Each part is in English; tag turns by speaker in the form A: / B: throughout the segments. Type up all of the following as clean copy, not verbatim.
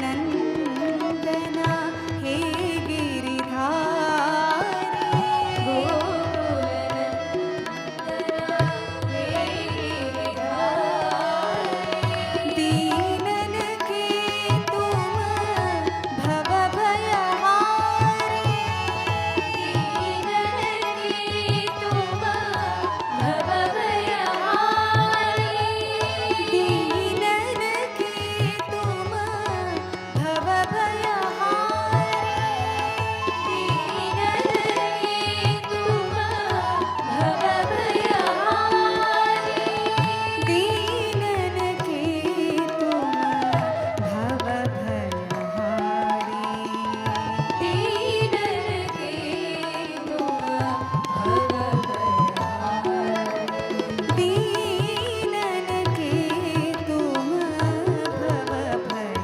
A: गोकुलनन्दना हे गिरिधारी गोकुलनन्दना हे गिरिधारी दीनन के तुम भवभयहारी दीनन के तुम भवभयहारी दीनन के तुम भवभयहारी दीनन के तुम भवभयहारी दीनन के तुम भवभयहारी दीनन के तुम भवभयहारी दीनन के तुम भवभयहारी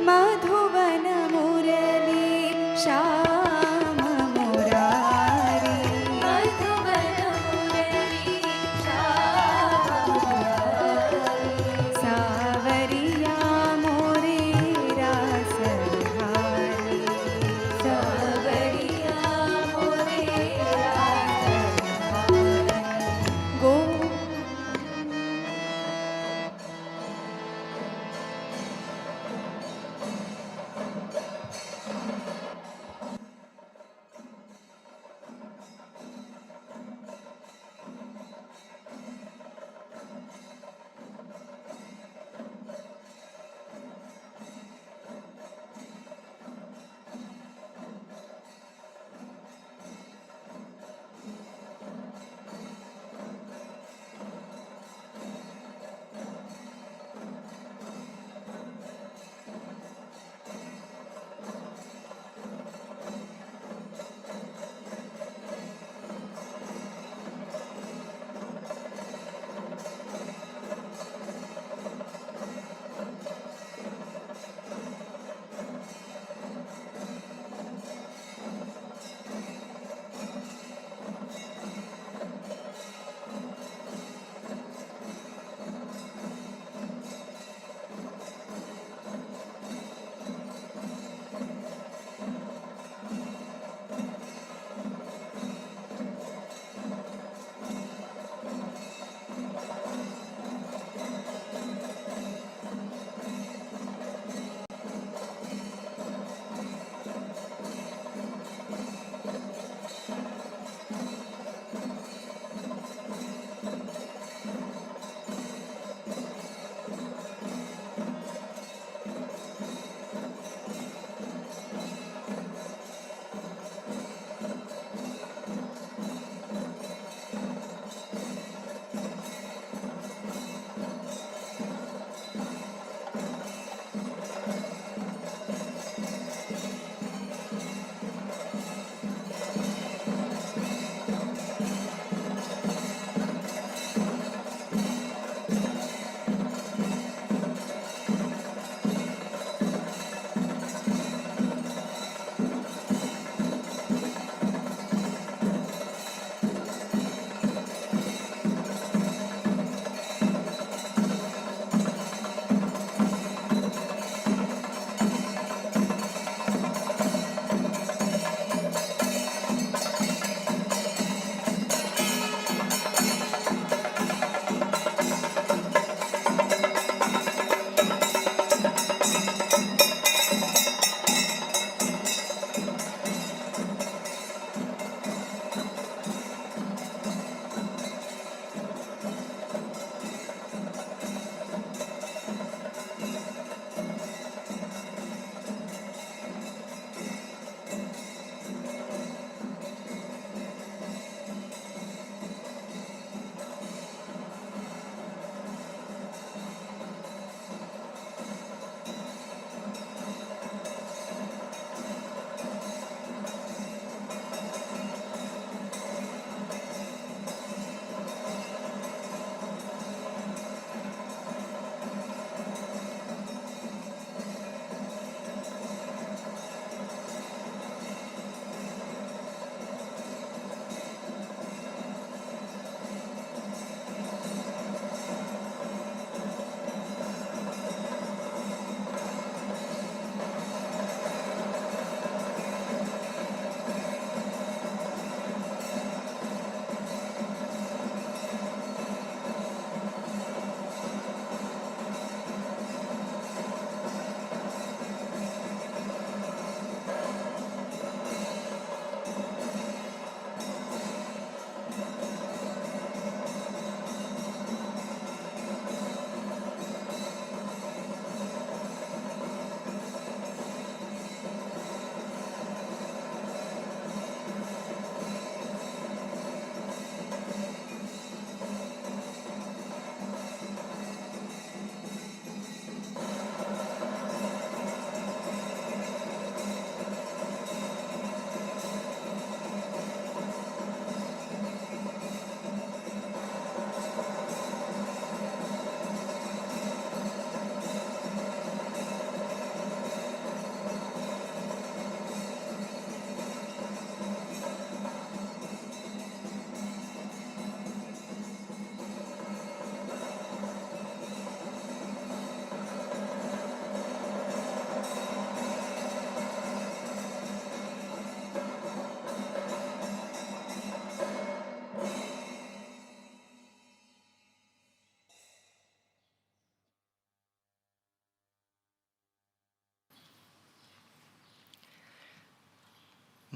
A: मधुवन मुरली श्याम मुरारी मधुवन मुरली श्याम मुरारी सावरिया मोरे रासहारी सावरिया मोरे रासहारी गो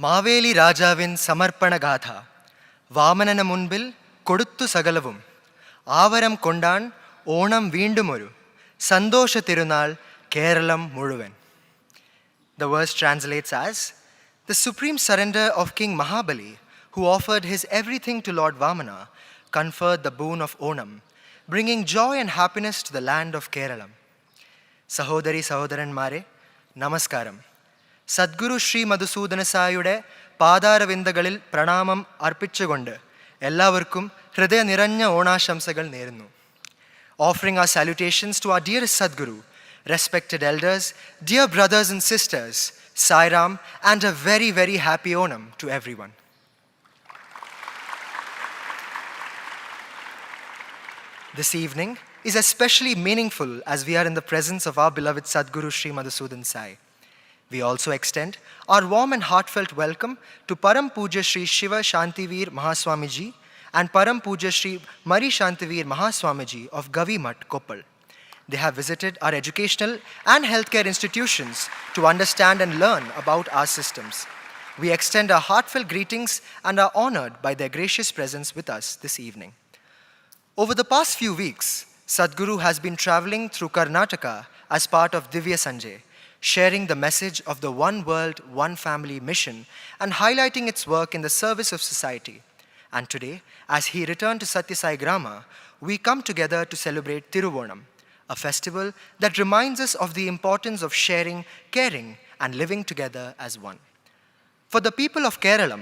B: മാവേലി രാജാവിൻ സമർപ്പണഗാഥ വാമനന മുൻപിൽ കൊടുത്തു സകലവും ആവരം കൊണ്ടാൻ ഓണം വീണ്ടുമൊരു സന്തോഷ തിരുനാൾ കേരളം മുഴുവൻ. The verse translates as, the supreme surrender of King Mahabali, who offered his everything to Lord Vamana, conferred the boon of Onam, bringing joy and happiness to the land of Kerala. Sahodari Sahodaranmare, Namaskaram. Sadhguru Shri Madhusudana സായിയുടെ പാതാരവിന്ദകളിൽ പ്രണാമം അർപ്പിച്ചുകൊണ്ട് എല്ലാവർക്കും ഹൃദയ നിറഞ്ഞ ഓണാശംസകൾ നേരുന്നു. Offering our salutations to our dearest Sadguru, respected elders, dear brothers and sisters, Sai Ram, and a very, very happy Onam to everyone. This evening is especially meaningful as we are in the presence of our beloved Sadguru Sri Madhusudan Sai. We also extend our warm and heartfelt welcome to Param Pujya Sri Shiva Shantiveer Mahaswamiji and Param Pujya Sri Mari Shantiveer Mahaswamiji of Gavi Mat, Koppal. They have visited our educational and healthcare institutions to understand and learn about our systems. We extend our heartfelt greetings and are honored by their gracious presence with us this evening. Over the past few weeks, Sadguru has been traveling through Karnataka as part of Divya Sanjay, sharing the message of the One World, One Family mission and highlighting its work in the service of society. And today, as he returned to Sathya Sai Grama, we come together to celebrate Thiruvonam, a festival that reminds us of the importance of sharing, caring, and living together as one. For the people of Kerala,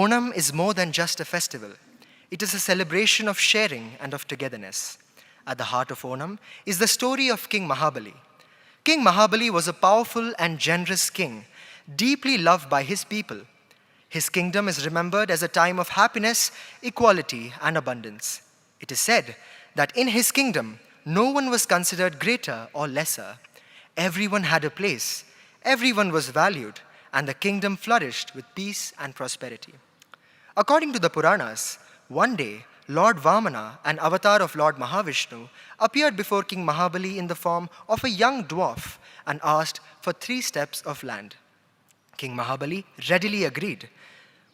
B: Onam is more than just a festival. It is a celebration of sharing and of togetherness. At the heart of Onam is the story of King Mahabali. King Mahabali was a powerful and generous king, deeply loved by his people. His kingdom is remembered as a time of happiness, equality, and abundance. It is said that in his kingdom, no one was considered greater or lesser. Everyone had a place, everyone was valued, and the kingdom flourished with peace and prosperity. According to the Puranas, one day, Lord Vamana, an avatar of Lord Mahavishnu, appeared before King Mahabali in the form of a young dwarf and asked for 3 steps of land. King Mahabali readily agreed.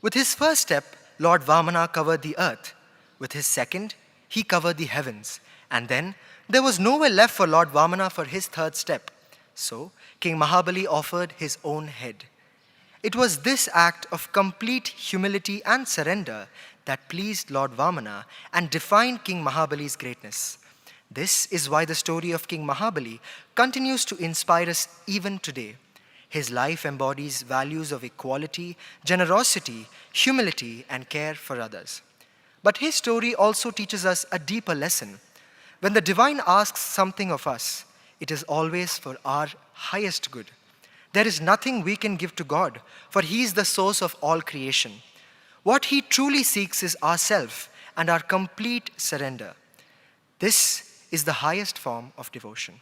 B: With his first step, Lord Vamana covered the earth. With his second, he covered the heavens. And then, there was nowhere left for Lord Vamana for his third step. So, King Mahabali offered his own head. It was this act of complete humility and surrender that pleased Lord Vamana and defined King Mahabali's greatness. This is why the story of King Mahabali continues to inspire us even today. His life embodies values of equality, generosity, humility, and care for others. But his story also teaches us a deeper lesson. When the divine asks something of us, it is always for our highest good. There is nothing we can give to God, for he is the source of all creation. What he truly seeks is ourself and our complete surrender. This is the highest form of devotion.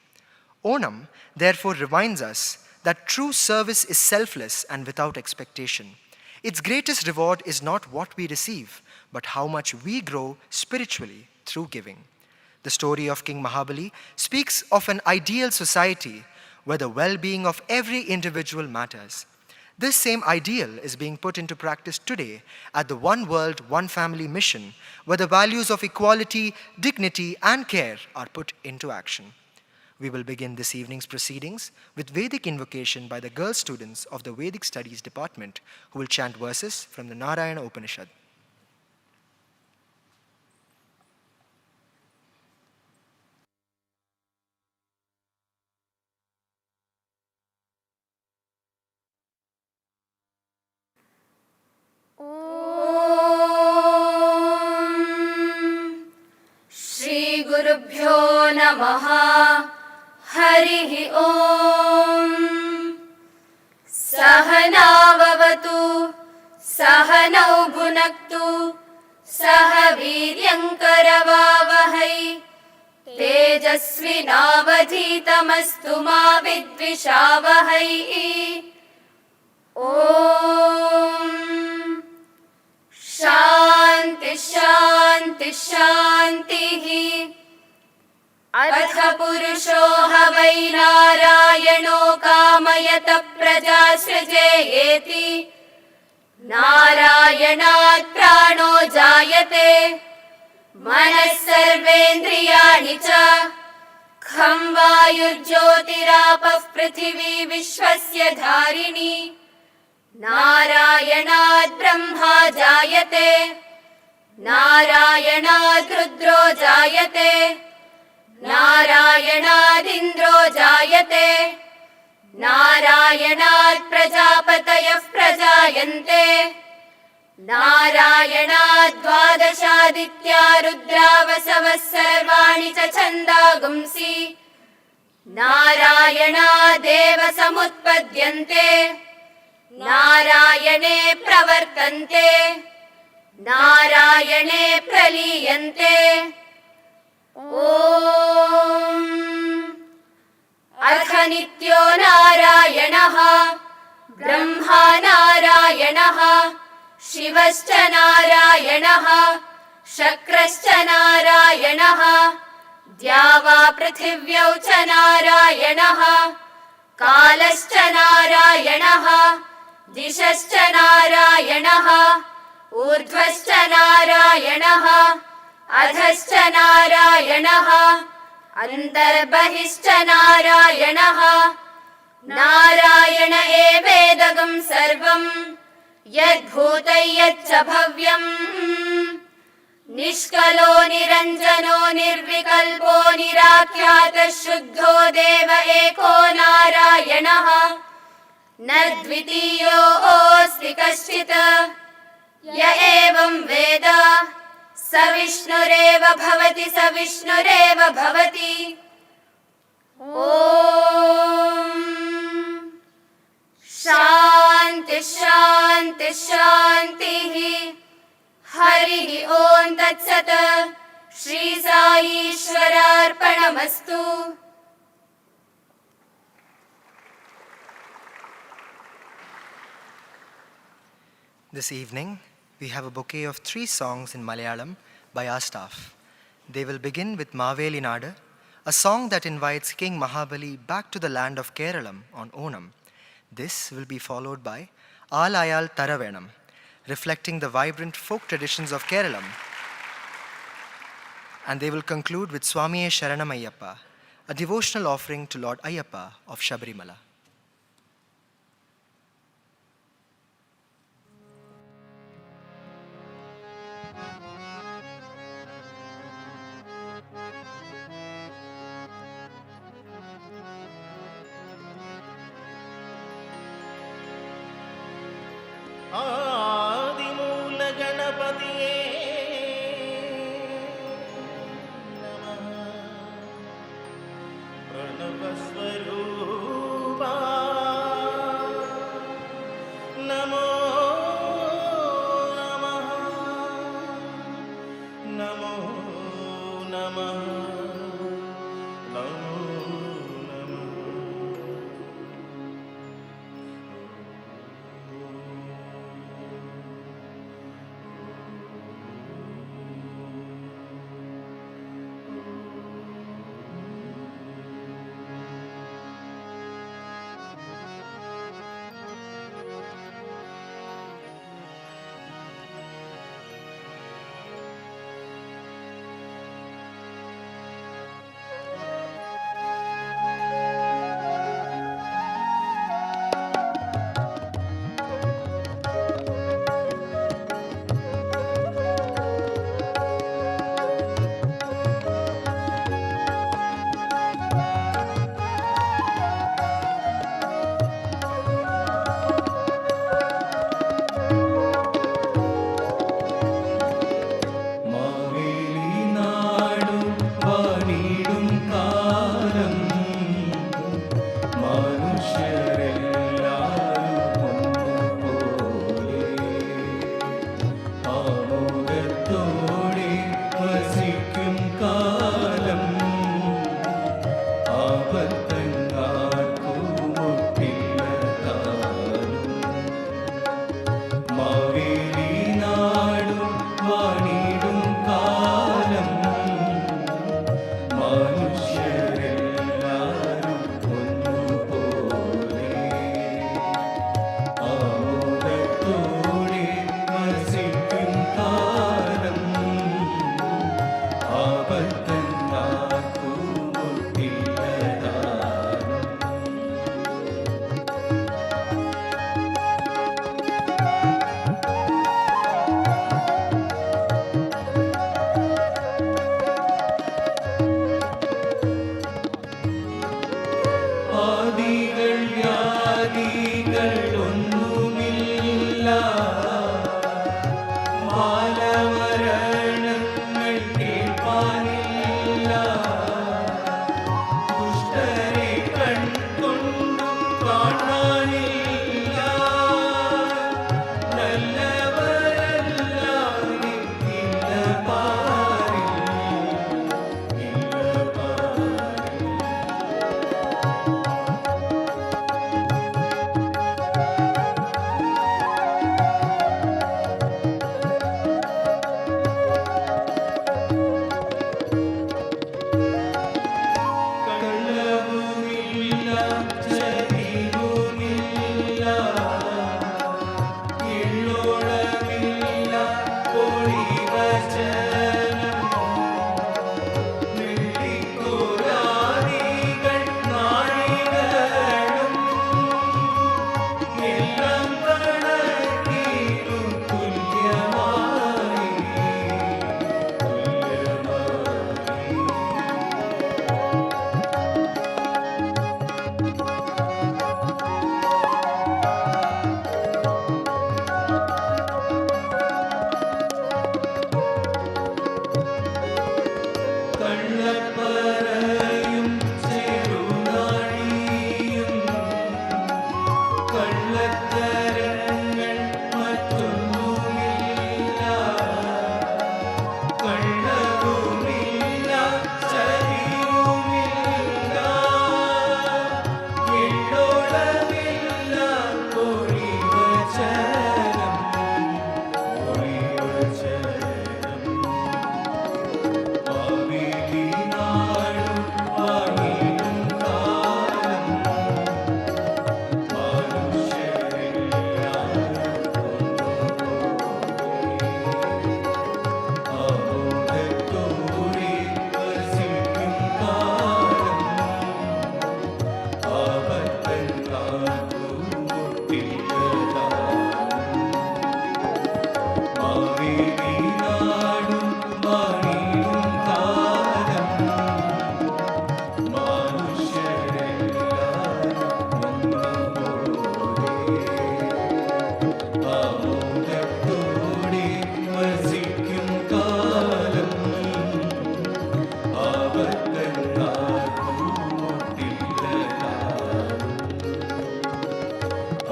B: Onam, therefore, reminds us that true service is selfless and without expectation. Its greatest reward is not what we receive, but how much we grow spiritually through giving. The story of King Mahabali speaks of an ideal society where the well-being of every individual matters. This same ideal is being put into practice today at the One World, One Family mission, where the values of equality, dignity, and care are put into action. We will begin this evening's proceedings with Vedic invocation by the girl students of the Vedic Studies Department, who will chant verses from the Narayana Upanishad.
A: गुरुभ्यो नमः हरिः ॐ सहनाववतु सहनौ भुनक्तु सह वीर्यङ्करवावहै तेजस्विनावधीतमस्तु मा विद्विषावहै ॐ शान्ति शान्ति शान्तिः अथ पुरुषो ह वै नारायणो कामयत प्रजा सृजेयेति नारायणात् प्राणो जायते मनः सर्वेन्द्रियाणि च खं वायुर्ज्योतिरापः पृथिवी विश्वस्य धारिणी नारायणात् ब्रह्मा जायते नारायणात् रुद्रो जायते नारायणादिन्द्रो जायते नारायणात् प्रजापतयः प्रजायन्ते नारायणात् द्वादशादित्या रुद्रावसवः सर्वाणि च छन्दागुंसि नारायणादेव समुत्पद्यन्ते नारायणे प्रवर्तन्ते नारायणे प्रलीयन्ते ॐ अथ नित्यो नारायणः ब्रह्मा नारायणः शिवश्च नारायणः शक्रश्च नारायणः द्यावा पृथिव्यौ च नारायणः कालश्च नारायणः दिशश्च नारायणः ऊर्ध्वश्च नारायणः अधश्च नारायणः अन्तर्बहिश्च नारायणः नारायण एवेदगं सर्वम् यद्भूतं यच्च भव्यम् निष्कलो निरञ्जनो निर्विकल्पो निराख्यातः शुद्धो देव एको नारायणः न द्वितीयोऽस्ति कश्चित् य एवं वेद स विष्णुरेव भवति स विष्णुरेव भवति ॐ शान्ति शान्ति शान्तिः हरिः ॐ तत्सत् Shri साईश्वरार्पणमस्तु।
B: This evening, we have a bouquet of 3 songs in Malayalam by our staff. They will begin with Maveli Nadu, a song that invites King Mahabali back to the land of Keralam on Onam. This will be followed by Alayal Taravenam, reflecting the vibrant folk traditions of Keralam. And they will conclude with Swamiye Sharanam Ayyappa, a devotional offering to Lord Ayyappa of Shabarimala.
C: Adimool गणपतिये नमः प्रणवस्वरूपा नमो नमः नमो नमः नमो नमः മാലമരണങ്ങൾ കേൾപ്പാനില്ല. ദുഷ്ടരെ കൺകൊണ്ടു കാണാനില്ല. നല്ലവരല്ലാതെ ഇല്ല പാരിൽ, ഇല്ല പാരിൽ. കള്ളവുമില്ല, ചതിവുമില്ല, എള്ളോളമില്ല, പൊളിവചനം. വെള്ളിക്കോലാദികൾ നാഴികളും എല്ലാം കണക്കിനു തുല്യമായി, തുല്യമായി. കള്ളപ്പറയും ചെറുനാഴിയും കള്ളത്തരങ്ങൾ മറ്റൊന്നുമില്ല. കള്ളവുമില്ല, ചതിവുമില്ല, എള്ളോളമില്ല, പൊളിവചനം, പൊളിവചനം. പാപിനാളും പാണിയും കാലം മനുഷ്യരെല്ലാരും ആമോദത്തോടെ വസിക്കും കാലം ആപത്തൻ കാത്തുമുട്ടില്ലതാനും. മാവേലിനാടും പാണിയും കാലം മനുഷ്യരെല്ലാരും ആമോദത്തോടെ വസിക്കും കാലം ആപത്തൻ കാത്തുമുട്ടില്ലതാനും.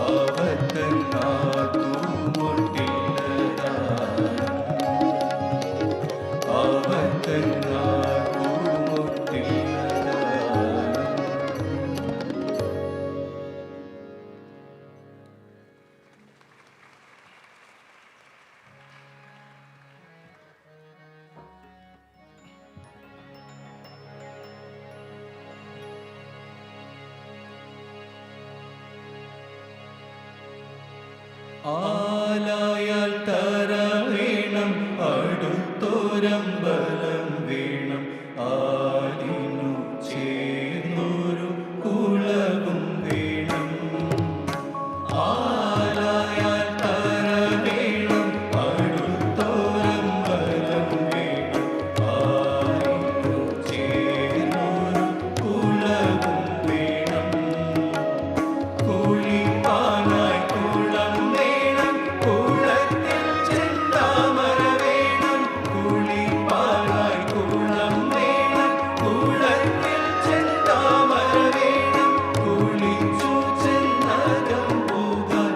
C: ആപത്തൻ കാത്തുമുട്ടില്ലതാനും. ആപത്തൻ കാത്തുമുട്ടില്ലതാനും. ആലായാൽ തറ വേണം, അടുത്തൊരമ്പലം വേണം, ആലിനു ചേർന്നൊരു കുളവും വേണം. ആലായാൽ തറ വേണം, അടുത്തൊരമ്പലം വേണം, ആലിനു ചേർന്നൊരു കുളവും വേണം. കുളിപ്പാനായി കുളം വേണം, കുളത്തിൽ ചെന്താമര വേണം. കുളിപ്പാനായി കുളം വേണം, കുളത്തിൽ ചെന്താമര വേണം. കുളിച്ചു ചെന്നകം പോകാൻ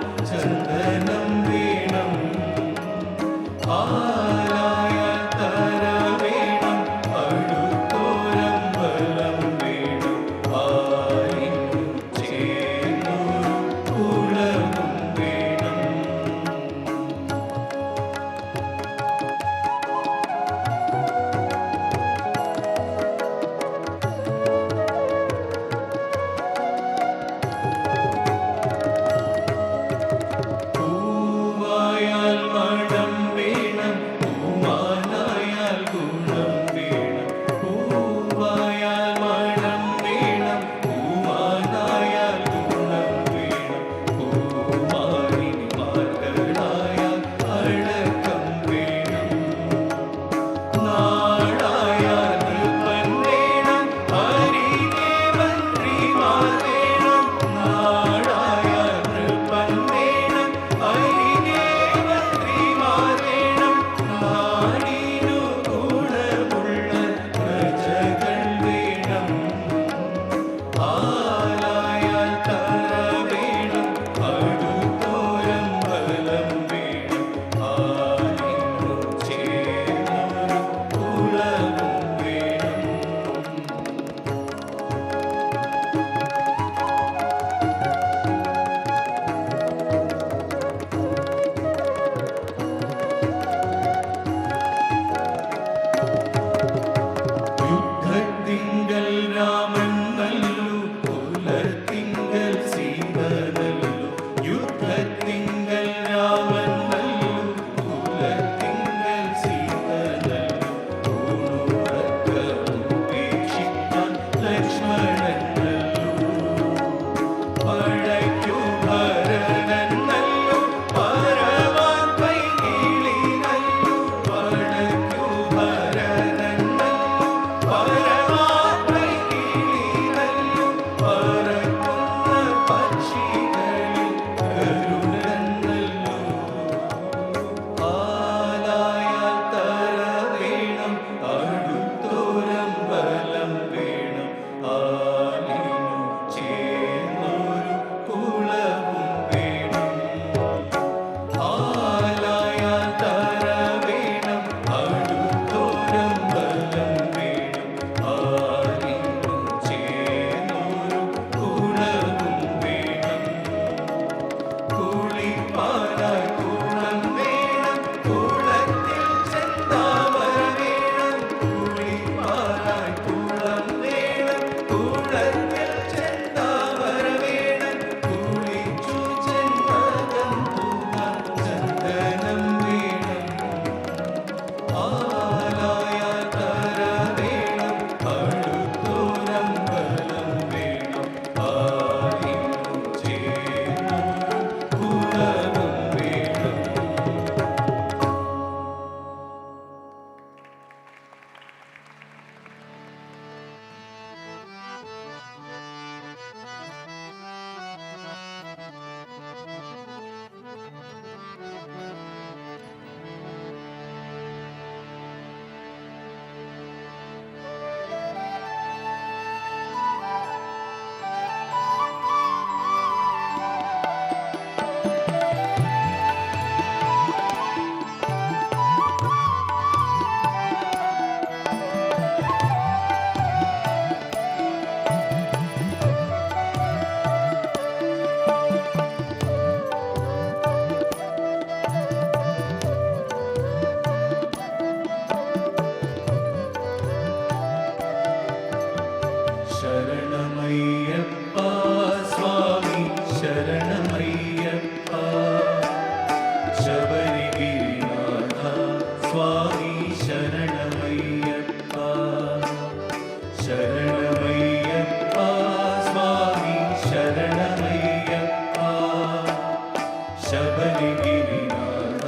C: ശബരിഗിരിനാഥ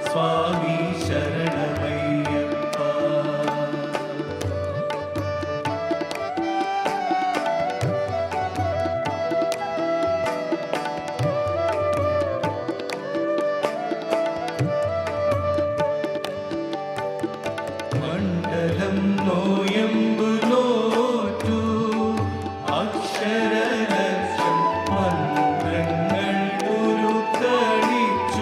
C: സ്വാമി ശരണമയ്യപ്പ. മണ്ഡലം നോയമ്പു നോറ്റു അക്ഷരലക്ഷം മന്ത്രങ്ങൾ ഉരുക്കടിച്ചു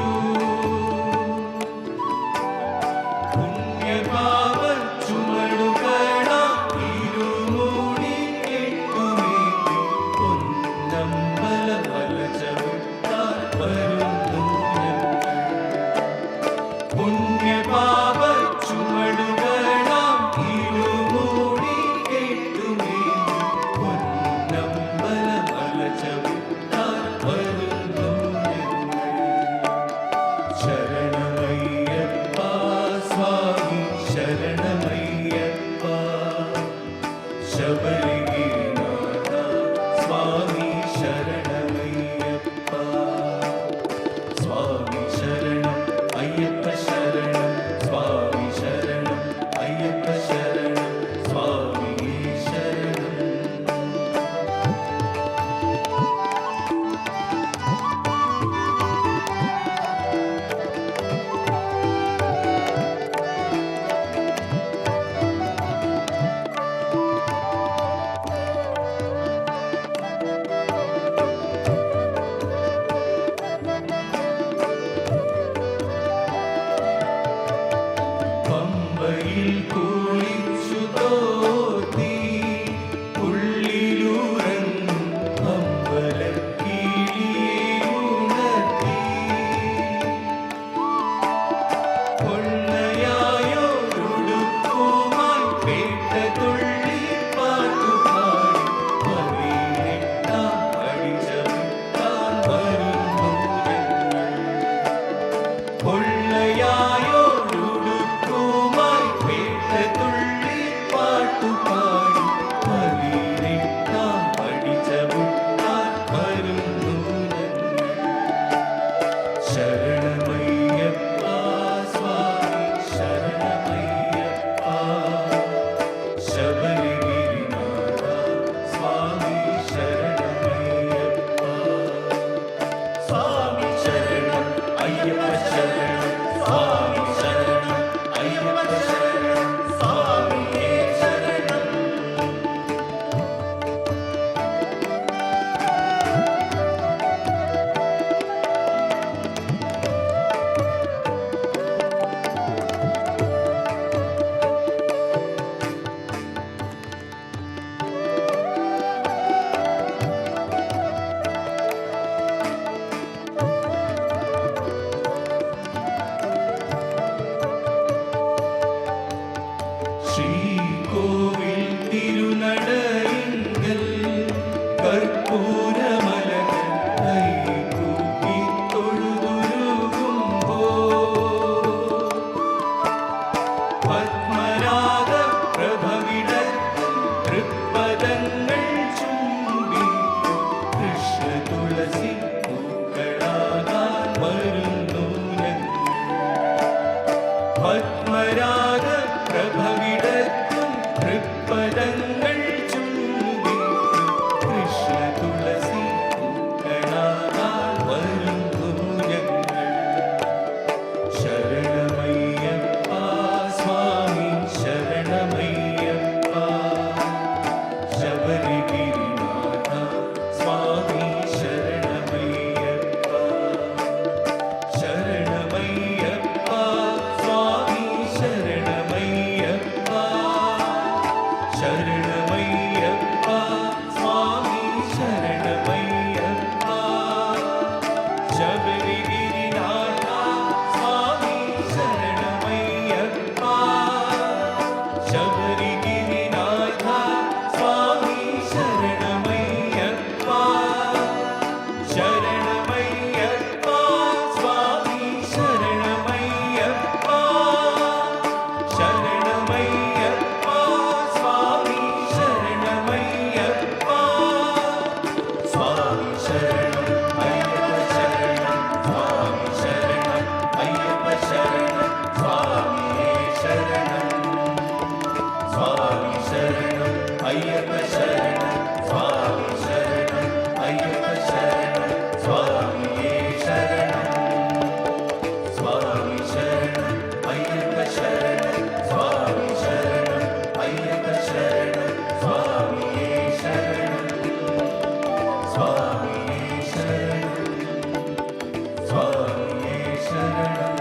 C: स्वामिये शरणं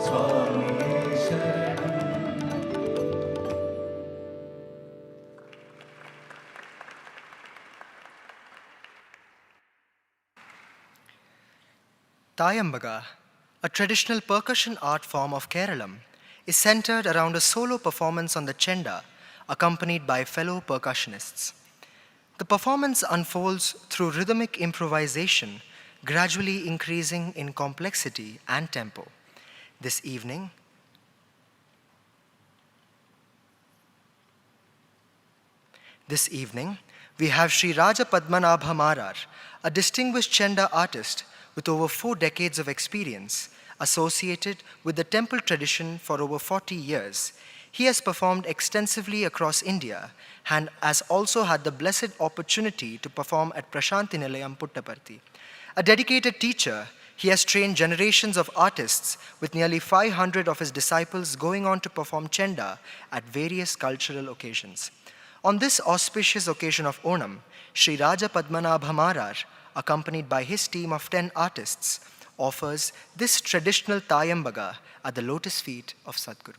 C: स्वामिये शरणं
B: Tayambaga, a traditional percussion art form of Keralam, is centered around a solo performance on the chenda, accompanied by fellow percussionists. The performance unfolds through rhythmic improvisation, gradually increasing in complexity and tempo. This evening, we have Sri Raja Padmanabha Marar, a distinguished chenda artist with over 4 decades of experience, associated with the temple tradition for over 40 years. He has performed extensively across India and has also had the blessed opportunity to perform at Prashanthi Nilayam, Puttaparthi. A dedicated teacher, he has trained generations of artists, with nearly 500 of his disciples going on to perform chenda at various cultural occasions. On this auspicious occasion of Onam, Sri Raja Padmanabha Marar, accompanied by his team of 10 artists, offers this traditional Tayambaga at the lotus feet of Sadhguru.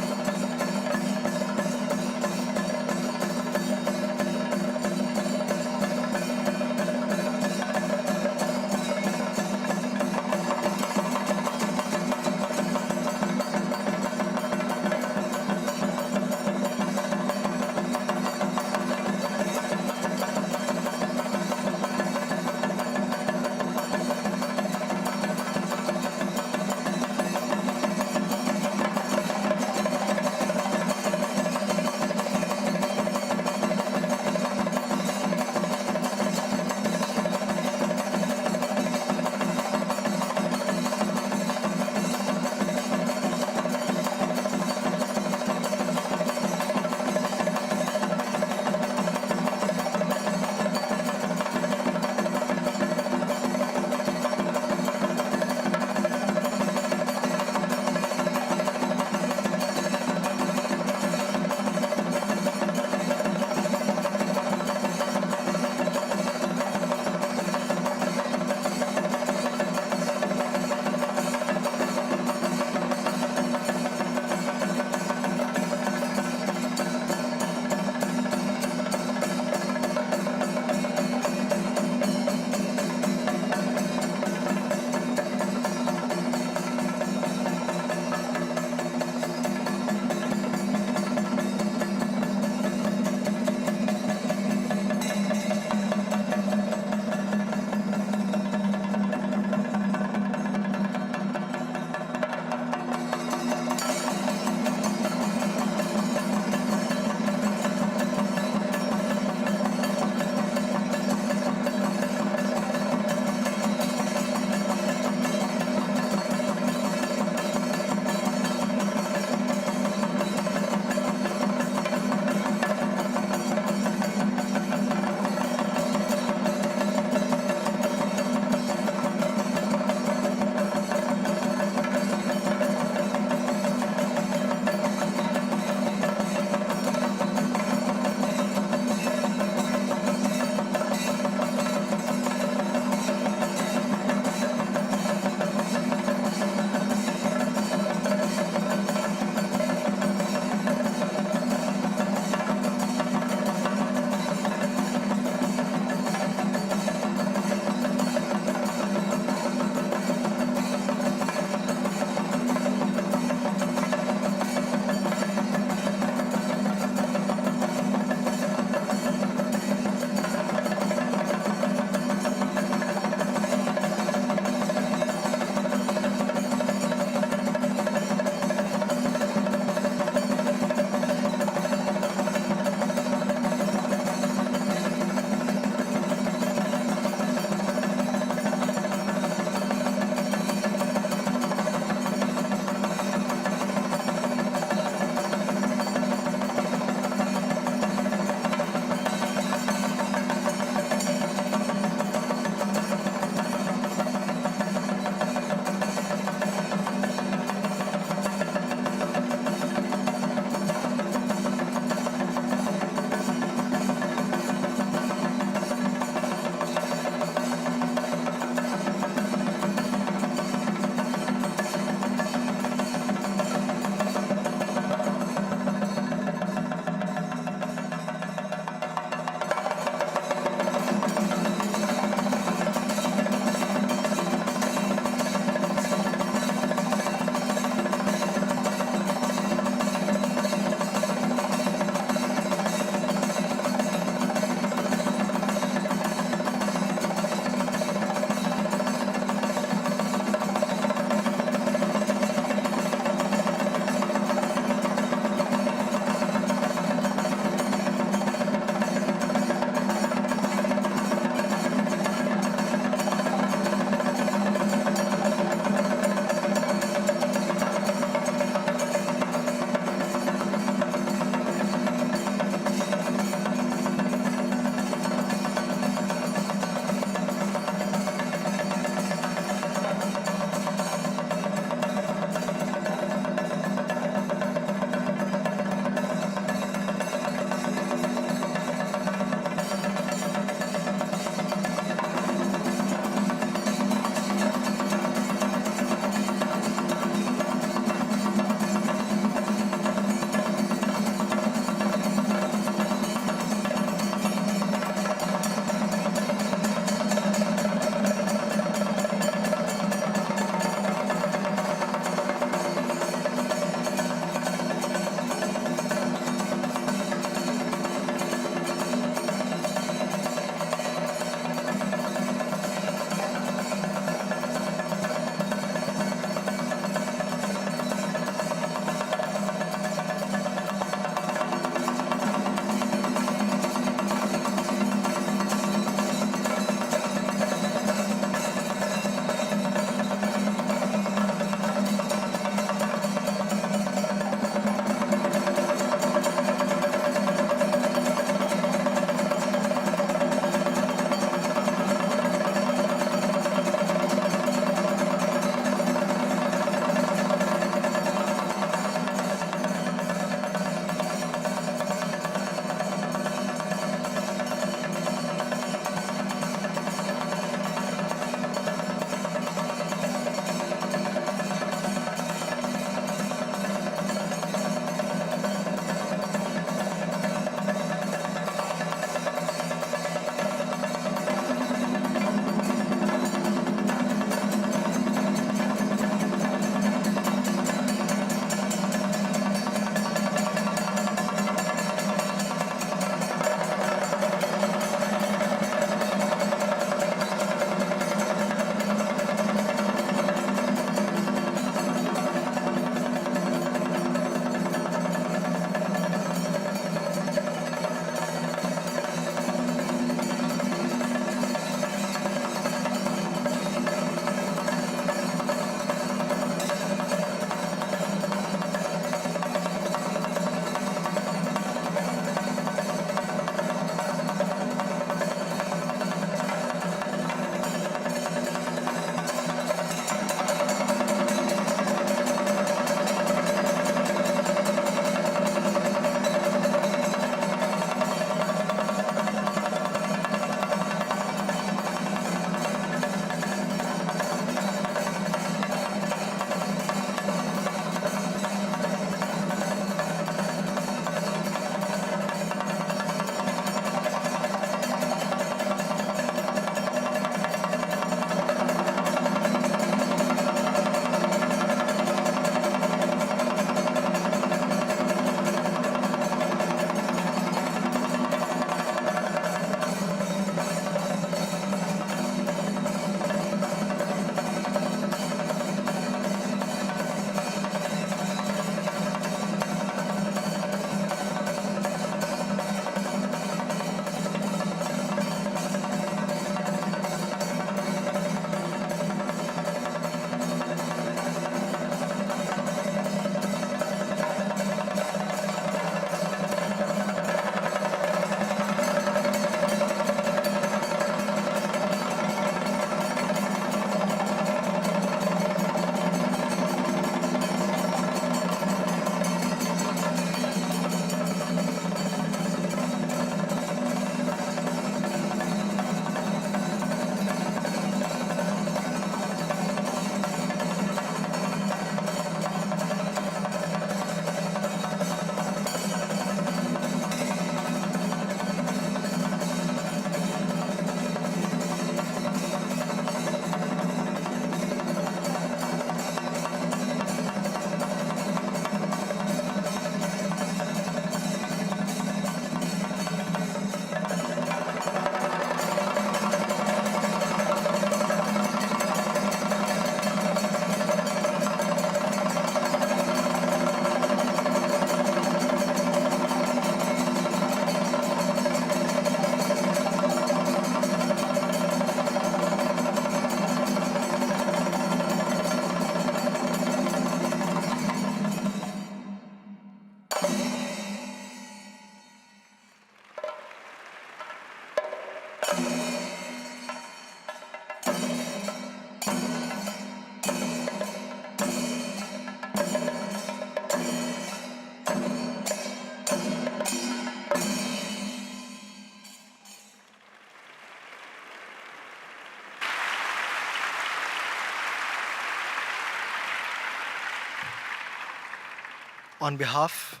B: On behalf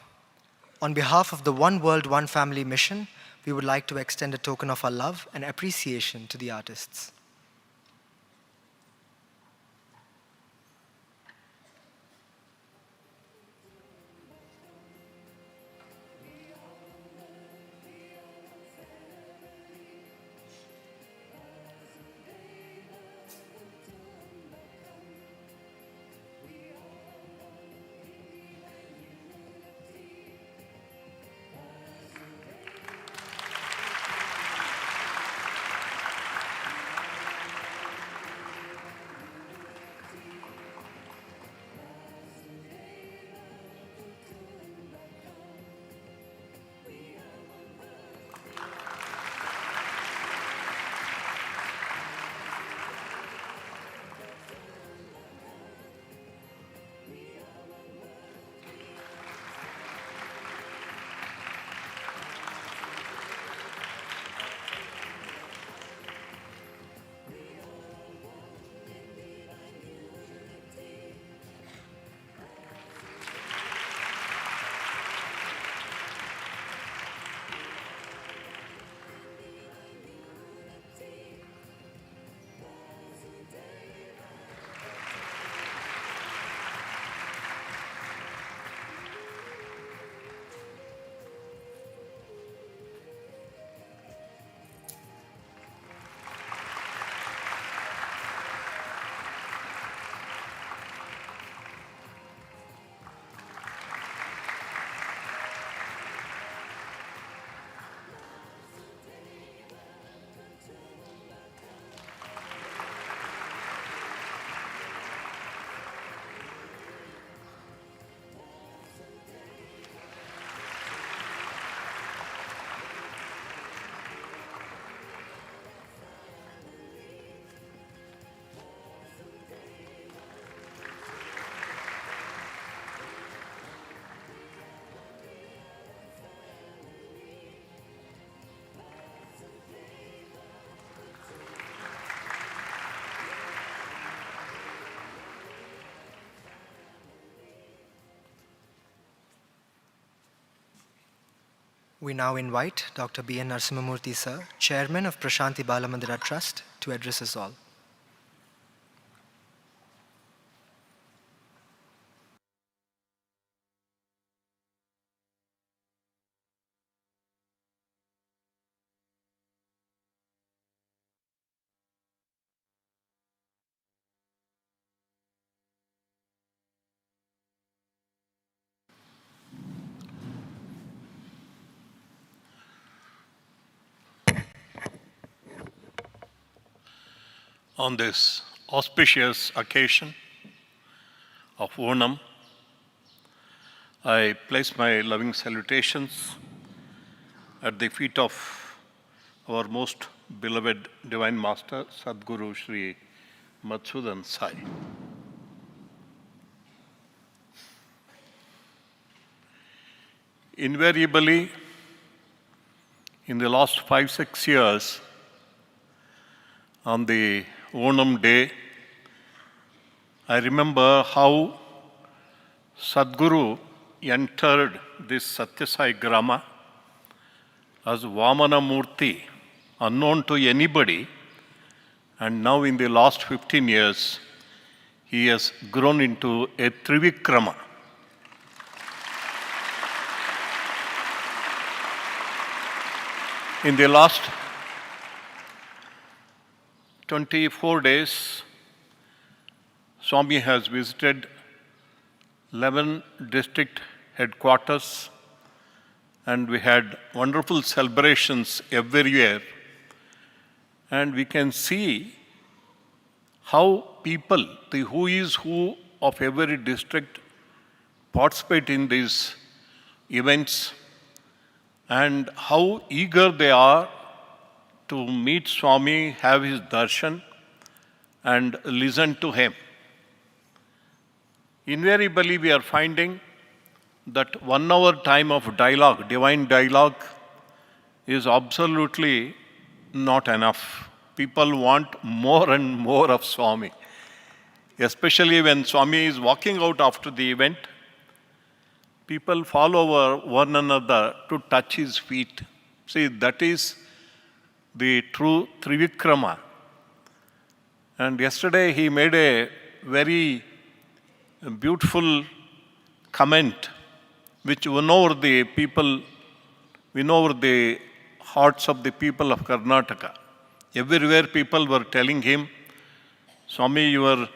B: of the One World, One Family mission, we would like to extend a token of our love and appreciation to the artists. We now invite Dr. B.N. Narasimhamurthy Sir, Chairman of Prashanti Balamandira Trust, to address us all.
D: On this auspicious occasion of Onam, I place my loving salutations at the feet of our most beloved Divine Master, Sadguru Sri Madhusudan Sai. Invariably, in the last 5-6 years, on the Onam day, I remember how Sadguru entered this Sathya Sai Grama as Vamana Murti, unknown to anybody, and now in the last 15 years, he has grown into a Trivikrama. In the last 24 days, Swami has visited 11 district headquarters, and we had wonderful celebrations everywhere. And we can see how people, the who is who of every district, participate in these events, and how eager they are to meet Swami, have his darshan, and listen to him. Invariably, we are finding that 1 hour time of dialogue, divine dialogue, is absolutely not enough. People want more and more of Swami. Especially when Swami is walking out after the event, people fall over one another to touch his feet. See, that is the true Trivikrama. And yesterday he made a very beautiful comment which won over the people, won over the hearts of the people of Karnataka. Everywhere people were telling him, Swami, your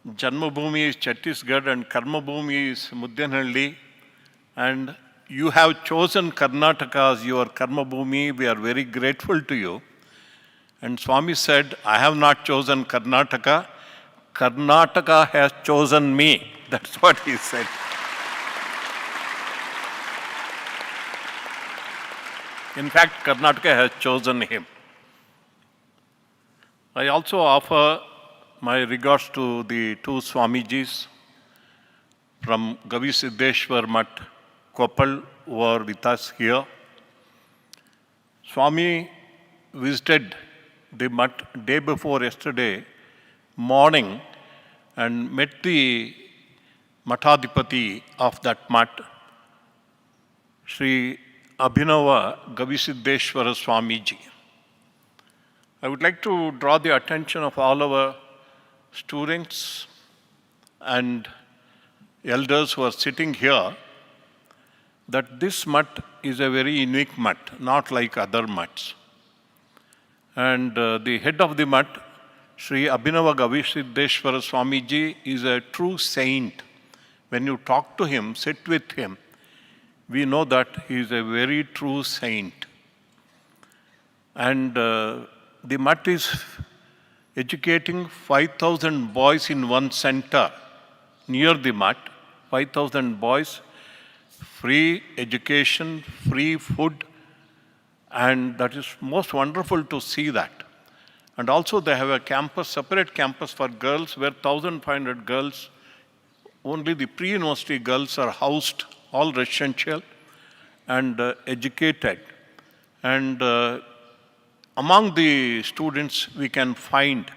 D: Janmabhumi is Chhattisgarh and Karmabhumi is Muddenahalli, and you have chosen Karnataka as your Karmabhumi. We are very grateful to you. And Swami said, I have not chosen Karnataka. Karnataka has chosen me. That's what he said. In fact, Karnataka has chosen him. I also offer my regards to the two Swamijis from Gavi Siddheshwar Mutt, Koppal, who are with us here. Swami visited the mutt day before yesterday morning and met the Mathadipati of that mutt, Sri Abhinava Gavisiddheshwara Swamiji. I would like to draw the attention of all our students and elders who are sitting here that this mutt is a very unique mutt, not like other mutts. And the head of the mutt, Sri Abhinava Gavisiddheshwara Swamiji, is a true saint. When you talk to him, sit with him, we know that he is a very true saint. And the mutt is educating 5,000 boys in one center near the mutt, 5,000 boys, free education, free food, and that is most wonderful to see that. And also they have a campus, separate campus for girls where 1,500 girls, only the pre-university girls are housed, all residential and educated. And among the students we can find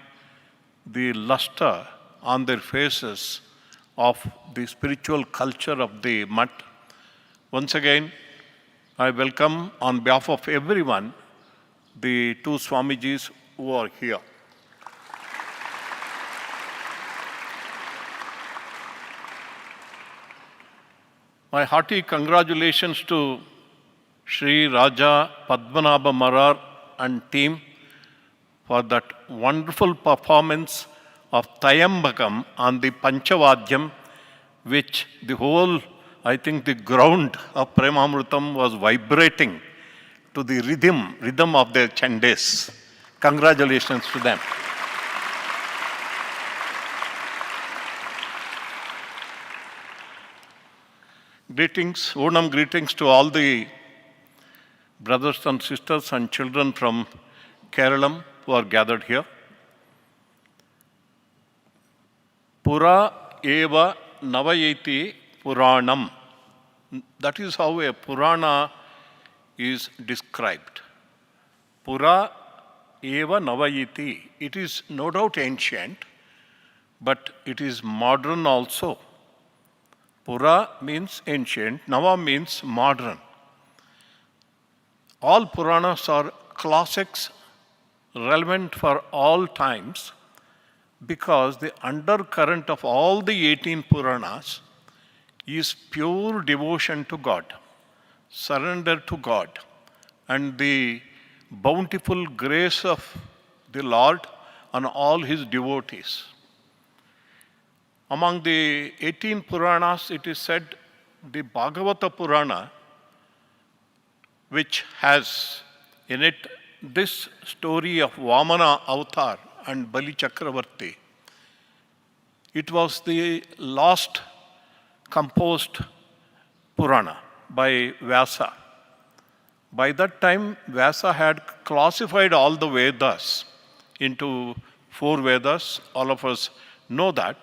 D: the luster on their faces of the spiritual culture of the mutt. Once again, I welcome on behalf of everyone the two Swamijis who are here. My hearty congratulations to Sri Raja Padmanabha Marar and team for that wonderful performance of Tayambakam on the Panchavadyam, which the whole, I think the ground of Premamrutham was vibrating to the rhythm of their chandes. Congratulations to them. Greetings, Onam greetings to all the brothers and sisters and children from Kerala who are gathered here. Pura eva navayeti Puranam. That is how a Purana is described. Pura eva navayiti. It is no doubt ancient, but it is modern also. Pura means ancient, Nava means modern. All Puranas are classics relevant for all times because the undercurrent of all the 18 Puranas is pure devotion to God, surrender to God, and the bountiful grace of the Lord on all his devotees. Among the 18 Puranas, it is said the Bhagavata Purana, which has in it this story of Vamana Avatar and Bali Chakravarti. It was the last composed Purana by Vyasa. By that time, Vyasa had classified all the Vedas into 4 Vedas. All of us know that.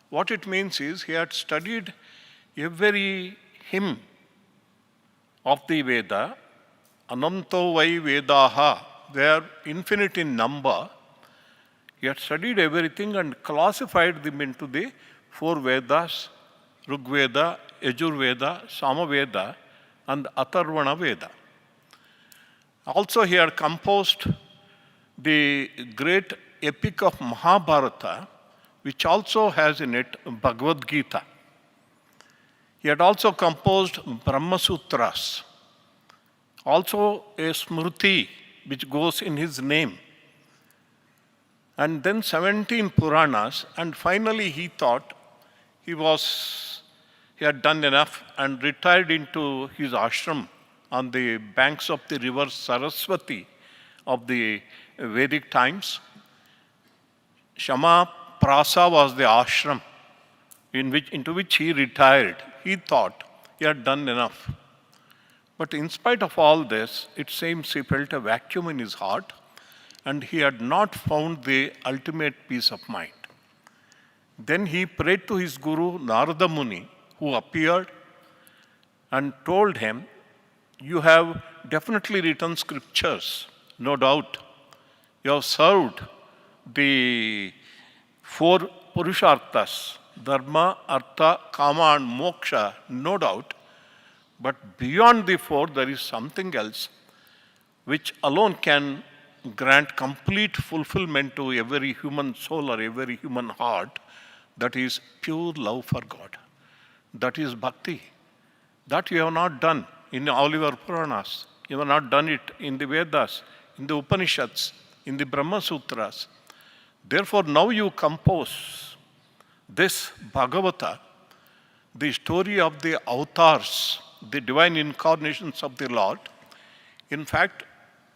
D: What it means is he had studied every hymn of the Veda, Ananto Vai Vedaha, they are infinite in number. He had studied everything and classified them into the 4 Vedas, Rig Veda, Yajurveda, Samaveda, and Atharvana Veda. Also, he had composed the great epic of Mahabharata, which also has in it Bhagavad Gita. He had also composed Brahma Sutras, also a Smriti which goes in his name, and then 17 Puranas, and finally he thought he had done enough and retired into his ashram on the banks of the river Saraswati of the Vedic times. Shama Prasa was the ashram into which he retired. He thought he had done enough. But in spite of all this, it seems he felt a vacuum in his heart and he had not found the ultimate peace of mind. Then he prayed to his guru Narada Muni, who appeared and told him, "You have definitely written scriptures, no doubt. You have served the 4 Purusharthas, Dharma, Artha, Kama and Moksha, no doubt. But beyond the 4, there is something else which alone can grant complete fulfillment to every human soul or every human heart. That is pure love for God. That is bhakti. That you have not done in all your Puranas. You have not done it in the Vedas, in the Upanishads, in the Brahma Sutras. Therefore, now you compose this Bhagavata, the story of the avatars, the divine incarnations of the Lord. In fact,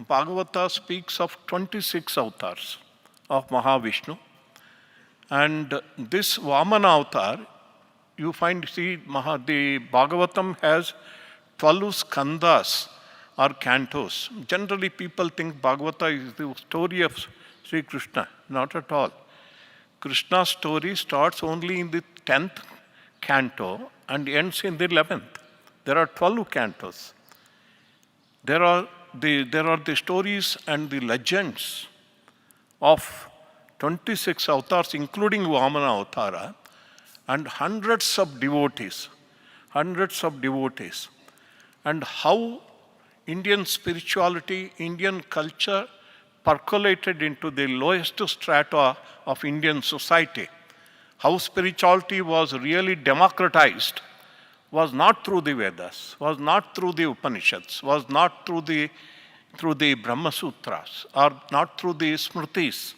D: Bhagavata speaks of 26 avatars of Mahavishnu. And this Vamana avatar, you find, the Bhagavatam has 12 skandhas or cantos. Generally, people think Bhagavata is the story of Sri Krishna. Not at all. Krishna's story starts only in the 10th canto and ends in the 11th. There are 12 cantos. There are the stories and the legends of 26 avatars, including Vamana Avatara, and hundreds of devotees, and how Indian spirituality, Indian culture percolated into the lowest strata of Indian society. How spirituality was really democratized was not through the Vedas, was not through the Upanishads, was not through the Brahma Sutras, or not through the Smritis.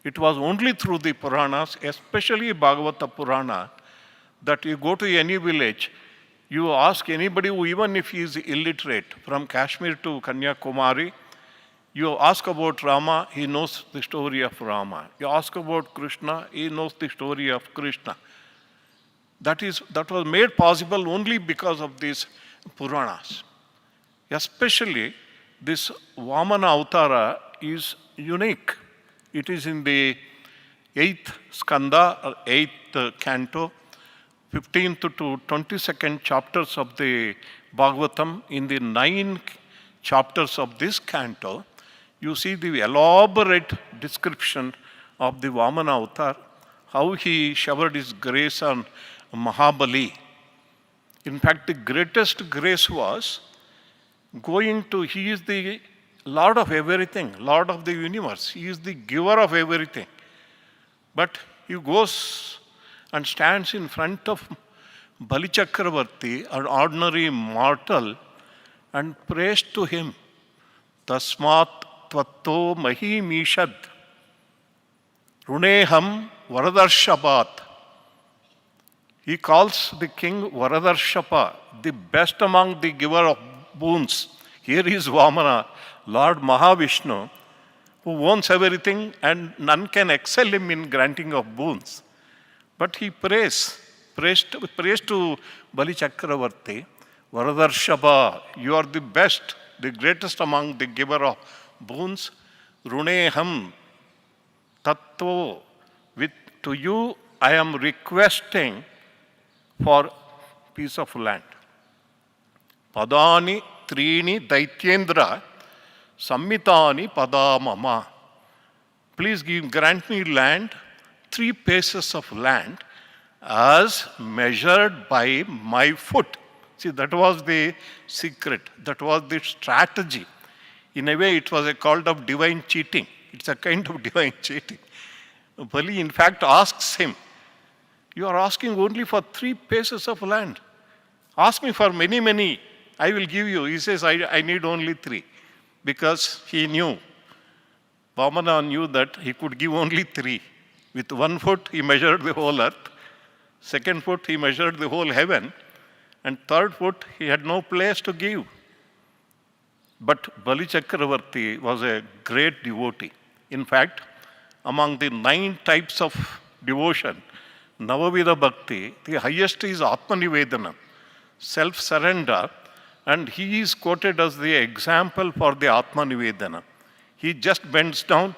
D: It was only through the Puranas, especially Bhagavata Purana, that you go to any village, you ask anybody who, even if he is illiterate, from Kashmir to Kanyakumari, you ask about Rama, he knows the story of Rama. You ask about Krishna, he knows the story of Krishna. That was made possible only because of these Puranas. Especially this Vamana Avatara is unique. It is in the 8th skandha or 8th canto, 15th to 22nd chapters of the Bhagavatam. In the 9 chapters of this canto, you see the elaborate description of the Vamana Avatar, how he showered his grace on Mahabali. In fact, the greatest grace was he is the Lord of everything, Lord of the universe. He is the giver of everything. But he goes and stands in front of Bali Chakravarti, an ordinary mortal, and prays to him, Tasmat Tvatto Mahimishad Runeham Varadarshaphat. He calls the king Varadarshapa, the best among the giver of boons. Here is Vamana, Lord Mahavishnu, who owns everything and none can excel him in granting of boons. But he prays to Bali Chakravarti, Varadarshapa, you are the best, the greatest among the giver of boons. Runeham Tattva, to you I am requesting for piece of land. Padani Trini Daityendra Sammitani Padamama. Please grant me land, 3 paces of land, as measured by my foot. See, that was the secret. That was the strategy. In a way, it was a call of divine cheating. It's a kind of divine cheating. Bali, in fact, asks him, you are asking only for 3 paces of land. Ask me for many, many. I will give you. He says, I need only 3. Because he knew, Vamana knew that he could give only 3. With 1 foot, he measured the whole earth. 2nd foot, he measured the whole heaven. And 3rd foot, he had no place to give. But Bali Chakravarti was a great devotee. In fact, among the 9 types of devotion, Navavida Bhakti, the highest is Atmanivedana, self-surrender, and he is quoted as the example for the Atmanivedana. He just bends down,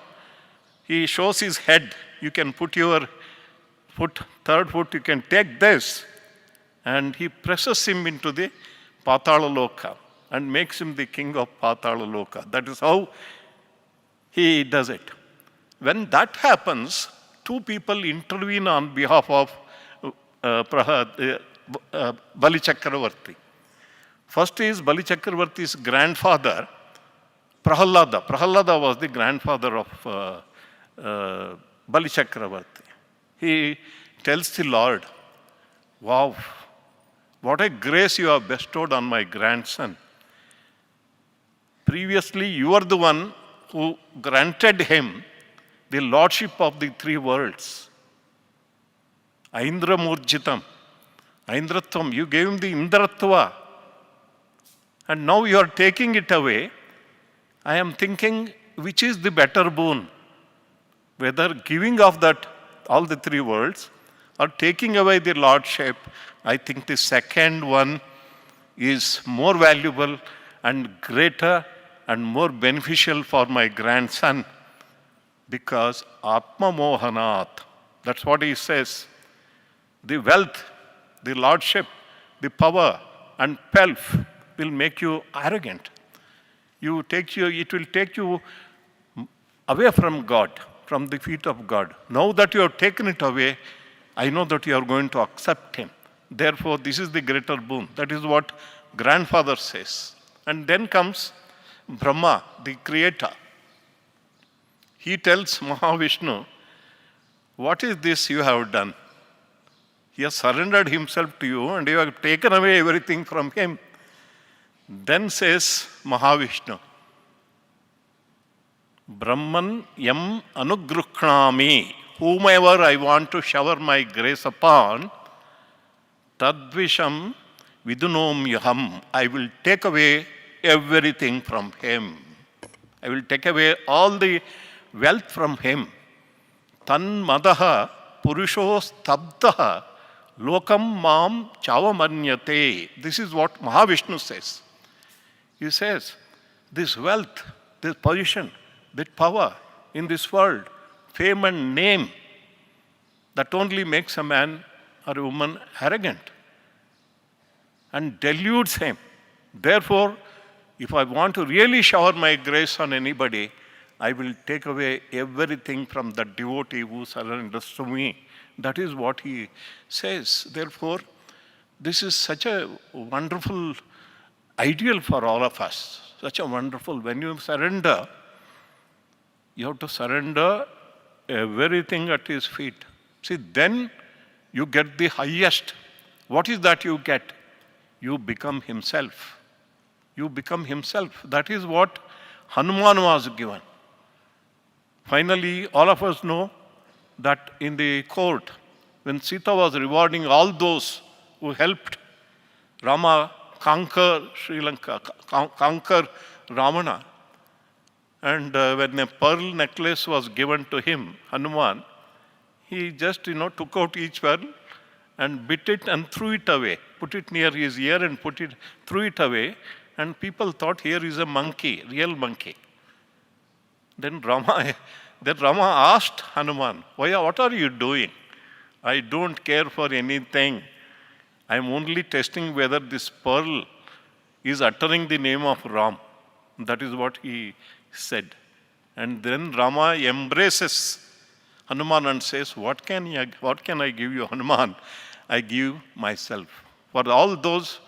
D: he shows his head. You can put your foot, 3rd foot, you can take this, and he presses him into the Patala Loka and makes him the king of Patala Loka. That is how he does it. When that happens, 2 people intervene on behalf of Bali Chakravarti. First is Bali Chakravarti's grandfather, Prahalada. Prahalada was the grandfather of Bali Chakravarti. He tells the Lord, wow, what a grace you have bestowed on my grandson. Previously, you are the one who granted him the lordship of the 3 worlds. Aindra Murjitam, Aindratvam, you gave him the Indratva. And now you are taking it away. I am thinking, which is the better boon? Whether giving of that, all the 3 worlds, or taking away the lordship. I think the 2nd one is more valuable and greater and more beneficial for my grandson. Because Atma Mohanat, that's what he says. The wealth, the lordship, the power and pelf will make you arrogant. It will take you away from God, from the feet of God. Now that you have taken it away, I know that you are going to accept him. Therefore, this is the greater boon. That is what grandfather says. And then comes Brahma, the creator. He tells Mahavishnu, what is this you have done? He has surrendered himself to you and you have taken away everything from him. Then says Mahavishnu, Brahman yam anugruhnami, whomever I want to shower my grace upon, tadvisham vidunom yaham, I will take away everything from him. I will take away all the wealth from him. Tan madaha purusho stabdaha lokam mam chavamanyate. This is what Mahavishnu says. He says, this wealth, this position, that power in this world, fame and name, that only makes a man or a woman arrogant and deludes him. Therefore, if I want to really shower my grace on anybody, I will take away everything from the devotee who surrenders to me. That is what he says. Therefore, this is such a wonderful ideal for all of us. Such a wonderful, when you surrender, you have to surrender everything at his feet. See, then you get the highest. What is that you get? You become himself. You become himself. That is what Hanuman was given. Finally, all of us know that in the court, when Sita was rewarding all those who helped Rama conquer Sri Lanka, conquer Ravana, and when a pearl necklace was given to him, Hanuman, he just took out each pearl and bit it and threw it away, put it near his ear and threw it away, and people thought here is a monkey, real monkey. Then Rama asked Hanuman, what are you doing? I don't care for anything. I am only testing whether this pearl is uttering the name of Ram. That is what he said. And then Rama embraces Hanuman and says, what can I give you, Hanuman? I give myself. For all those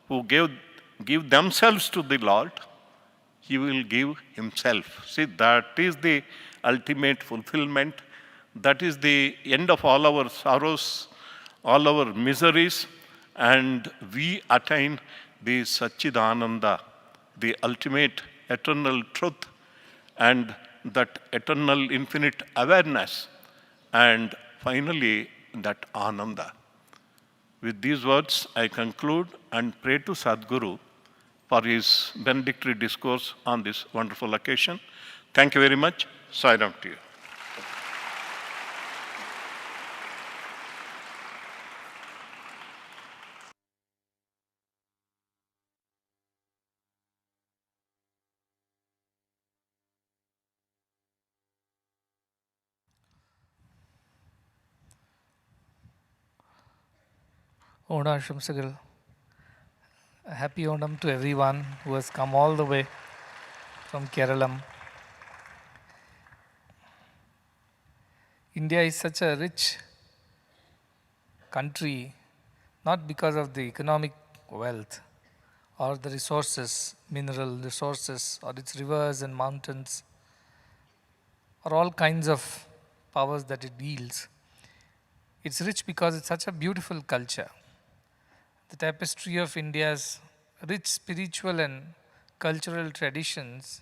D: who give themselves to the Lord, He will give Himself. See, that is the ultimate fulfillment. That is the end of all our sorrows, all our miseries, and we attain the Satchidananda, the ultimate eternal truth, and that eternal infinite awareness, and finally that Ananda. With these words, I conclude and pray to Sadhguru for his benedictory discourse on this wonderful occasion. Thank you very much. Sai Ram to you.
E: Onam Shamsagal. Happy Onam to everyone who has come all the way from Kerala. India is such a rich country, not because of the economic wealth or the resources, mineral resources, or its rivers and mountains, or all kinds of powers that it yields. It's rich because it's such a beautiful culture. The tapestry of India's rich spiritual and cultural traditions,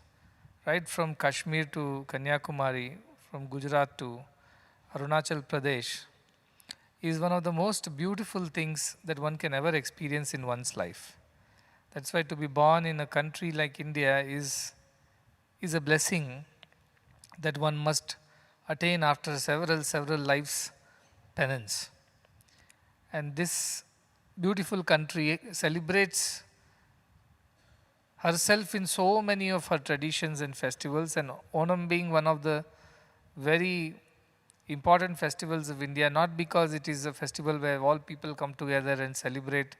E: right from Kashmir to Kanyakumari, from Gujarat to Arunachal Pradesh, is one of the most beautiful things that one can ever experience in one's life. That's why to be born in a country like India is a blessing that one must attain after several lives' penance. And this beautiful country celebrates herself in so many of her traditions and festivals, and Onam being one of the very important festivals of India, not because it is a festival where all people come together and celebrate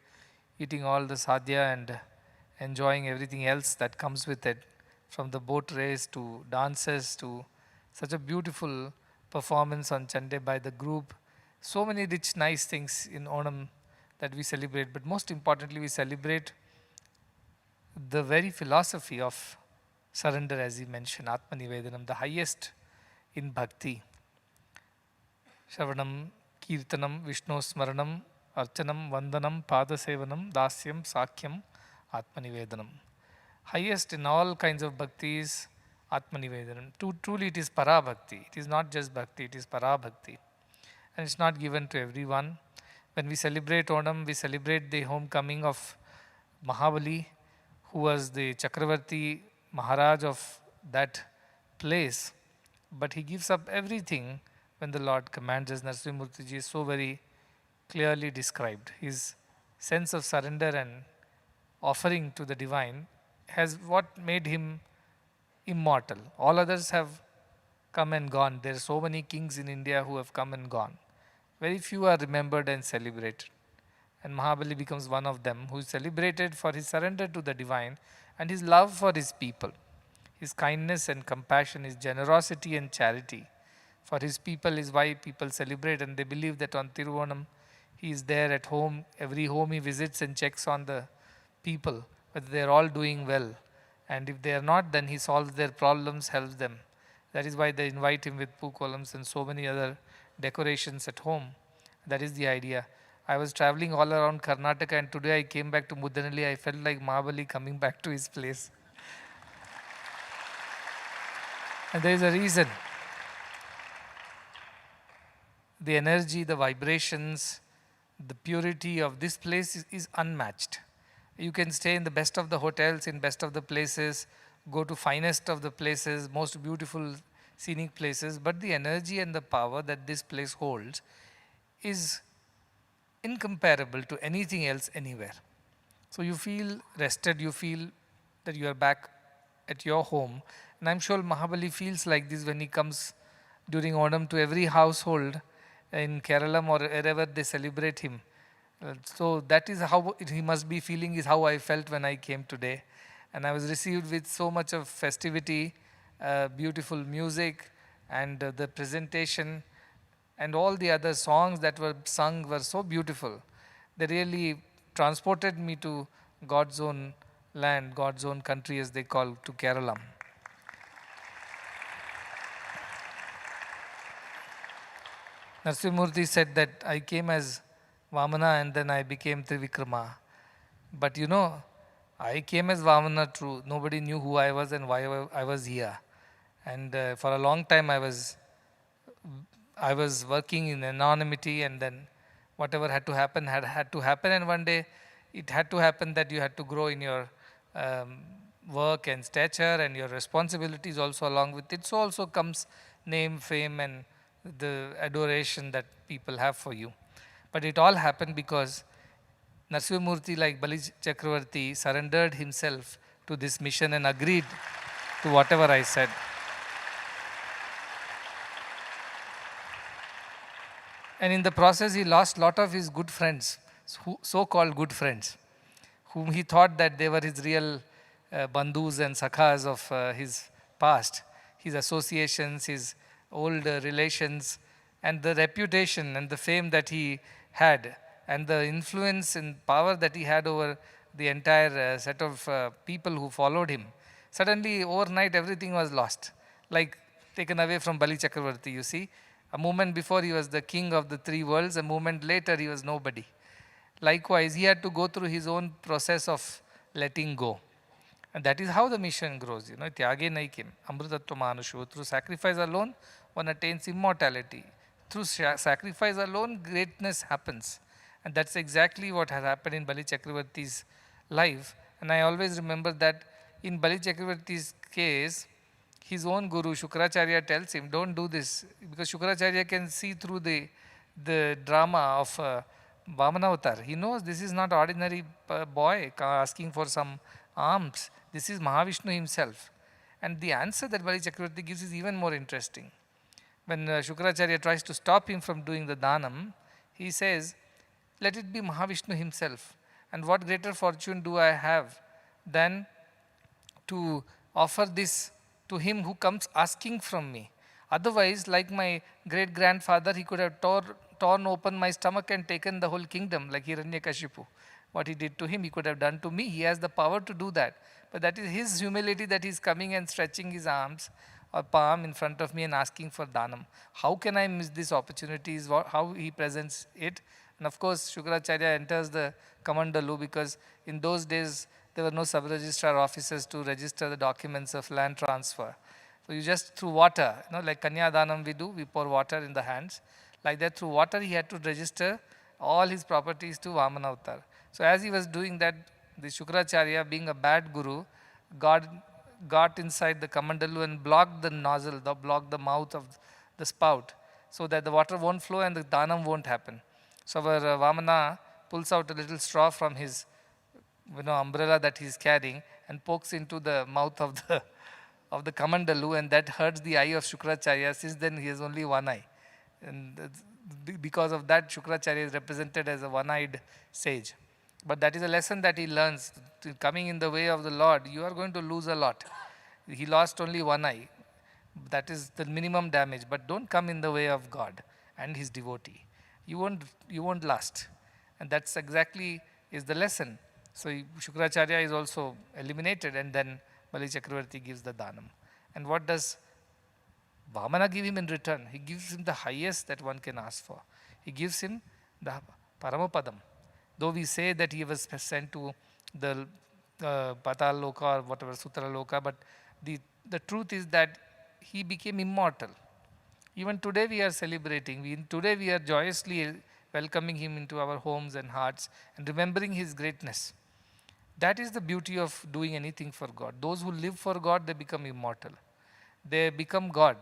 E: eating all the sadhya and enjoying everything else that comes with it, from the boat race to dances to such a beautiful performance on Chande by the group. So many rich, nice things in Onam that we celebrate, but most importantly we celebrate the very philosophy of surrender, as he mentioned, Atmanivedanam, the highest in bhakti. Shravanam, Kirtanam, Vishnu Smaranam, Archanam, Vandanam, Padasevanam, Dasyam, Sakyam, Atmanivedanam. Highest in all kinds of bhakti is Atmanivedanam. Truly it is para bhakti. It is not just bhakti, it is para bhakti. And it's not given to everyone. When we celebrate Onam, we celebrate the homecoming of Mahabali, who was the Chakravarti Maharaj of that place. But he gives up everything when the Lord commands, as Narasimhamurthy is so very clearly described. His sense of surrender and offering to the divine has what made him immortal. All others have come and gone. There are so many kings in India who have come and gone. Very few are remembered and celebrated. And Mahabali becomes one of them, who is celebrated for his surrender to the divine and his love for his people, his kindness and compassion, his generosity and charity for his people is why people celebrate, and they believe that on Tiruvonam he is there at home. Every home he visits and checks on the people, whether they are all doing well. And if they are not, then he solves their problems, helps them. That is why they invite him with poo-columns and so many other decorations at home. That is the idea. I was traveling all around Karnataka, and today I came back to Muddenahalli. I felt like Mahabali coming back to his place. And there is a reason. The energy, the vibrations, the purity of this place is unmatched. You can stay in the best of the hotels, in best of the places, go to finest of the places, most beautiful scenic places, but the energy and the power that this place holds is incomparable to anything else anywhere. So you feel rested, you feel that you are back at your home. And I'm sure Mahabali feels like this when he comes during Onam to every household in Kerala or wherever they celebrate him. So that is how he must be feeling, is how I felt when I came today. And I was received with so much of festivity, beautiful music, and the presentation and all the other songs that were sung were so beautiful. They really transported me to God's own land, God's own country, as they call, to Kerala. Narsimurti said that I came as Vamana and then I became Trivikrama. But you know, I came as Vamana, true. Nobody knew who I was and why I was here. And for a long time I was working in anonymity, and then whatever had to happen had to happen, and one day it had to happen that you had to grow in your work and stature and your responsibilities also along with it. So also comes name, fame, and the adoration that people have for you. But it all happened because Narsimurti, like Bali Chakravarti, surrendered himself to this mission and agreed to whatever I said. And in the process, he lost a lot of his good friends, so-called good friends, whom he thought that they were his real bandhus and sakhas of his past, his associations, his old relations, and the reputation and the fame that he had, and the influence and power that he had over the entire set of people who followed him. Suddenly, overnight, everything was lost, like taken away from Bali Chakravarti, you see. A moment before he was the king of the three worlds, a moment later he was nobody. Likewise, he had to go through his own process of letting go. And that is how the mission grows. You know, tyage naikim, amrutatva manushu. Through sacrifice alone, one attains immortality. Through sacrifice alone, greatness happens. And that's exactly what has happened in Bali Chakravarti's life. And I always remember that in Bali Chakravarti's case, his own guru Shukracharya tells him, don't do this, because Shukracharya can see through the drama of Vamana Avatar. He knows this is not ordinary boy asking for some alms. This is Mahavishnu himself. And the answer that Bali Chakravarti gives is even more interesting. When Shukracharya tries to stop him from doing the danam, he says, let it be Mahavishnu himself. And what greater fortune do I have than to offer this to him who comes asking from me? Otherwise, like my great-grandfather, he could have torn open my stomach and taken the whole kingdom, like Hiranyakashipu. What he did to him, he could have done to me. He has the power to do that. But that is his humility, that he is coming and stretching his arms or palm in front of me and asking for danam. How can I miss this opportunity? Is how he presents it. And of course, Shukracharya enters the Kamandalu, because in those days, there were no sub-registrar offices to register the documents of land transfer. So you just through water, you know, like Kanya Danam we do, we pour water in the hands. Like that, through water he had to register all his properties to Vamana Avatar. So as he was doing that, the Shukracharya, being a bad guru, got inside the Kamandalu and blocked the nozzle, blocked the mouth of the spout, so that the water won't flow and the danam won't happen. So our Vamana pulls out a little straw from his umbrella that he is carrying and pokes into the mouth of the Kamandalu, and that hurts the eye of Shukracharya. Since then he has only one eye. And because of that, Shukracharya is represented as a one-eyed sage. But that is a lesson that he learns. Coming in the way of the Lord, you are going to lose a lot. He lost only one eye. That is the minimum damage. But don't come in the way of God and his devotee. You won't last. And that's exactly is the lesson. So Shukracharya is also eliminated, and then Bali Chakravarti gives the danam. And what does Vamana give him in return? He gives him the highest that one can ask for. He gives him the Paramapadam. Though we say that he was sent to the Patal Loka or whatever, Sutra Loka, but the truth is that he became immortal. Even today we are celebrating. Today we are joyously welcoming him into our homes and hearts and remembering his greatness. That is the beauty of doing anything for God. Those who live for God, they become immortal. They become God.